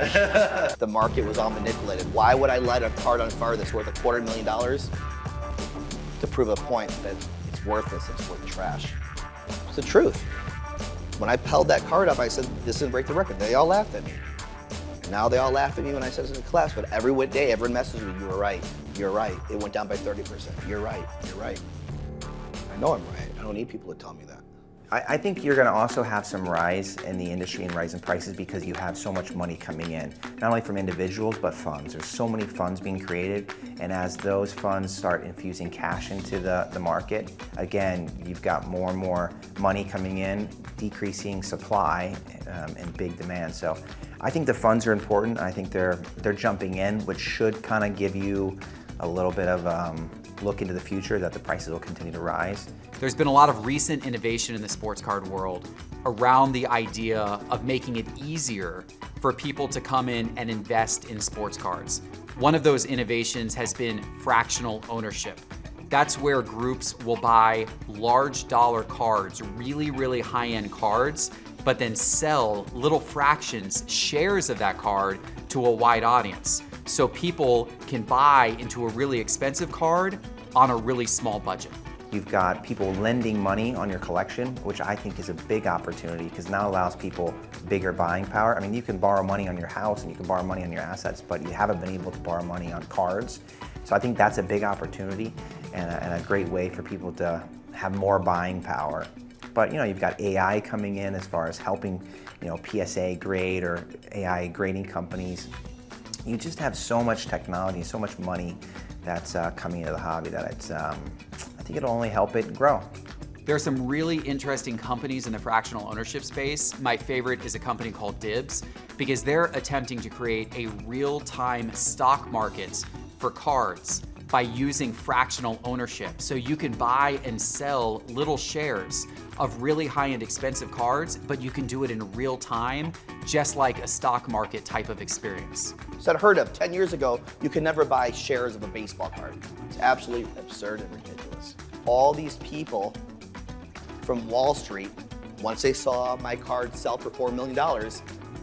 The market was all manipulated. Why would I light a card on fire that's worth $250,000 to prove a point that it's worthless, it's worth trash? It's the truth. When I held that card up, I said, this isn't break the record. They all laughed at me. And now they all laugh at me when I said it's in class, but every day, everyone messaged me, you were right, you're right. It went down by 30%. You're right, you're right. I know I'm right. I don't need people to tell me that. I think you're going to also have some rise in the industry and rise in prices because you have so much money coming in, not only from individuals, but funds. There's so many funds being created, and as those funds start infusing cash into the market, again, you've got more and more money coming in, decreasing supply and big demand. So I think the funds are important. I think they're jumping in, which should kind of give you a little bit of look into the future that the prices will continue to rise. There's been a lot of recent innovation in the sports card world around the idea of making it easier for people to come in and invest in sports cards. One of those innovations has been fractional ownership. That's where groups will buy large dollar cards, really, really high-end cards, but then sell little fractions, shares of that card to a wide audience. So people can buy into a really expensive card on a really small budget. You've got people lending money on your collection, which I think is a big opportunity because now allows people bigger buying power. I mean, you can borrow money on your house and you can borrow money on your assets, but you haven't been able to borrow money on cards. So I think that's a big opportunity and a great way for people to have more buying power. But you've got AI coming in as far as helping, PSA grade or AI grading companies. You just have so much technology, so much money that's coming into the hobby that it's, I think it'll only help it grow. There are some really interesting companies in the fractional ownership space. My favorite is a company called Dibs because they're attempting to create a real-time stock market for cards by using fractional ownership. So you can buy and sell little shares of really high-end expensive cards, but you can do it in real time, just like a stock market type of experience. It's unheard of. 10 years ago, you could never buy shares of a baseball card. It's absolutely absurd and ridiculous. All these people from Wall Street, once they saw my card sell for $4 million,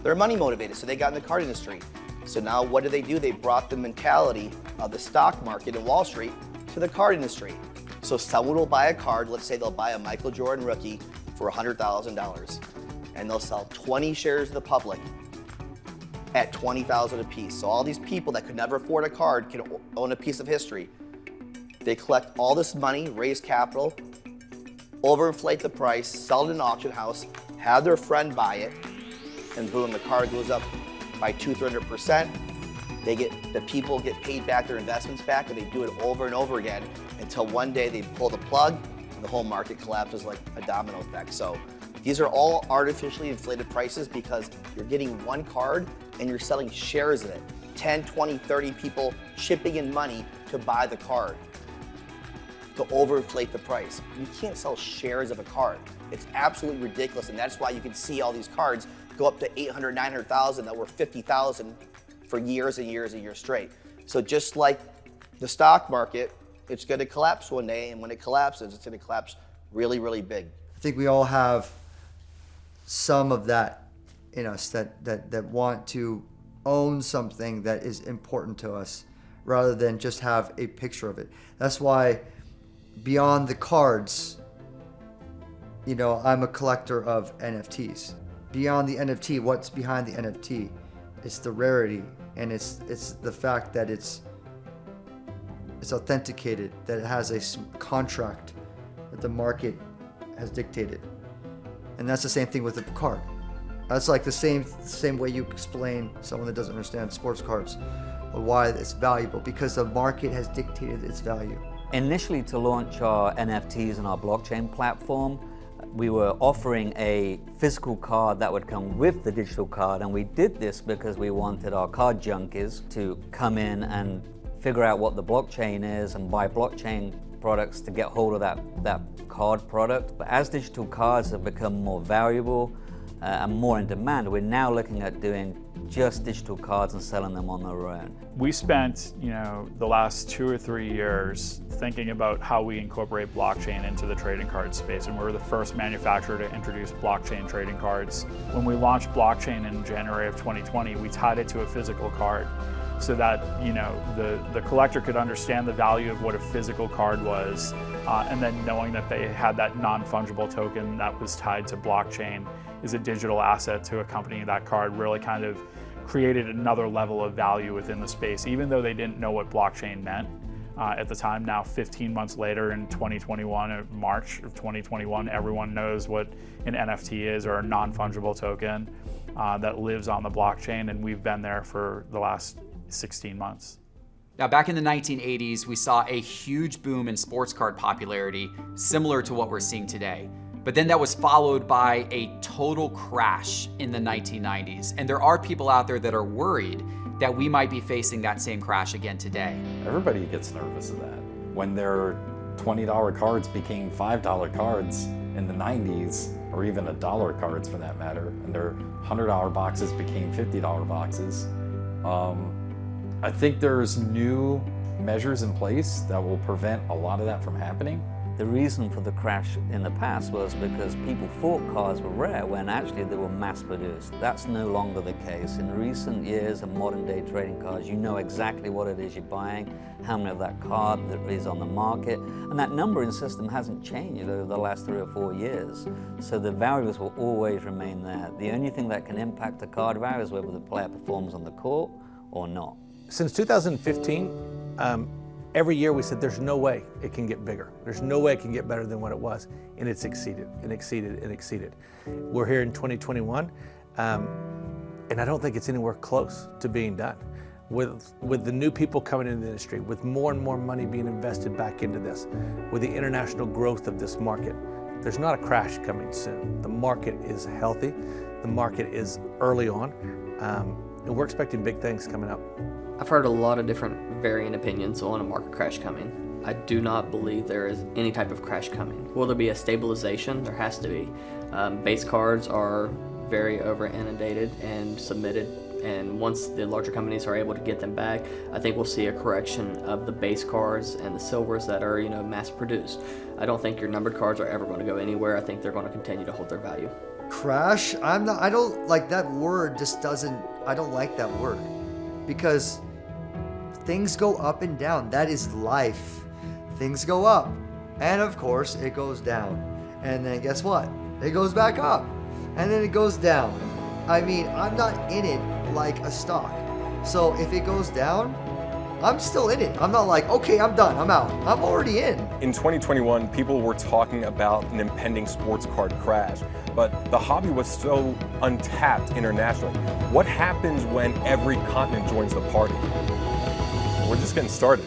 they're money motivated, so they got in the card industry. So now what do? They brought the mentality of the stock market in Wall Street to the card industry. So someone will buy a card, let's say they'll buy a Michael Jordan rookie for $100,000, and they'll sell 20 shares to the public at $20,000 a piece. So all these people that could never afford a card can own a piece of history. They collect all this money, raise capital, overinflate the price, sell it in an auction house, have their friend buy it, and boom, the card goes up by 200-300%. The people get paid back their investments back, and they do it over and over again until one day they pull the plug and the whole market collapses like a domino effect. So these are all artificially inflated prices because you're getting one card and you're selling shares of it. 10, 20, 30 people chipping in money to buy the card to overinflate the price. You can't sell shares of a card. It's absolutely ridiculous, and that's why you can see all these cards go up to 800, 900,000 that were 50,000 for years and years and years straight. So just like the stock market, it's going to collapse one day, and when it collapses, it's going to collapse really, really big. I think we all have some of that in us that want to own something that is important to us rather than just have a picture of it. That's why beyond the cards, I'm a collector of NFTs. Beyond the NFT, what's behind the NFT? It's the rarity, and it's the fact that it's authenticated, that it has a contract that the market has dictated. And that's the same thing with a card. That's like the same way you explain someone that doesn't understand sports cards or why it's valuable, because the market has dictated its value. Initially, to launch our NFTs on our blockchain platform, We were offering a physical card that would come with the digital card, and we did this because we wanted our card junkies to come in and figure out what the blockchain is and buy blockchain products to get hold of that card product. But as digital cards have become more valuable and more in demand, we're now looking at doing just digital cards and selling them on their own. We spent, the last 2 or 3 years thinking about how we incorporate blockchain into the trading card space, and we were the first manufacturer to introduce blockchain trading cards. When we launched blockchain in January of 2020, we tied it to a physical card so that the collector could understand the value of what a physical card was, and then knowing that they had that non-fungible token that was tied to blockchain is a digital asset to accompany that card really kind of created another level of value within the space, even though they didn't know what blockchain meant at the time. Now 15 months later in 2021, or March of 2021, everyone knows what an NFT is, or a non-fungible token that lives on the blockchain, and we've been there for the last 16 months. Now, back in the 1980s, we saw a huge boom in sports card popularity, similar to what we're seeing today. But then that was followed by a total crash in the 1990s. And there are people out there that are worried that we might be facing that same crash again today. Everybody gets nervous of that. When their $20 cards became $5 cards in the 90s, or even $1 cards for that matter, and their $100 boxes became $50 boxes, I think there's new measures in place that will prevent a lot of that from happening. The reason for the crash in the past was because people thought cards were rare when actually they were mass produced. That's no longer the case. In recent years of modern day trading cards, you know exactly what it is you're buying, how many of that card that is on the market, and that numbering system hasn't changed over the last 3 or 4 years. So the values will always remain there. The only thing that can impact the card value is whether the player performs on the court or not. Since 2015, every year we said there's no way it can get bigger. There's no way it can get better than what it was. And it's exceeded and exceeded and exceeded. We're here in 2021, and I don't think it's anywhere close to being done. With the new people coming into the industry, with more and more money being invested back into this, with the international growth of this market, there's not a crash coming soon. The market is healthy. The market is early on, and we're expecting big things coming up. I've heard a lot of different varying opinions on a market crash coming. I do not believe there is any type of crash coming. Will there be a stabilization? There has to be. Base cards are very over inundated and submitted, and once the larger companies are able to get them back, I think we'll see a correction of the base cards and the silvers that are mass produced. I don't think your numbered cards are ever going to go anywhere. I think they're going to continue to hold their value. Crash? I don't like that word. I don't like that word, because things go up and down. That is life. Things go up, and of course it goes down, and then guess what? It goes back up, and then it goes down. I mean, I'm not in it like a stock. So if it goes down, I'm still in it. I'm not like, okay, I'm done, I'm out. I'm already in. In 2021, people were talking about an impending sports card crash, but the hobby was so untapped internationally. What happens when every continent joins the party? We're just getting started.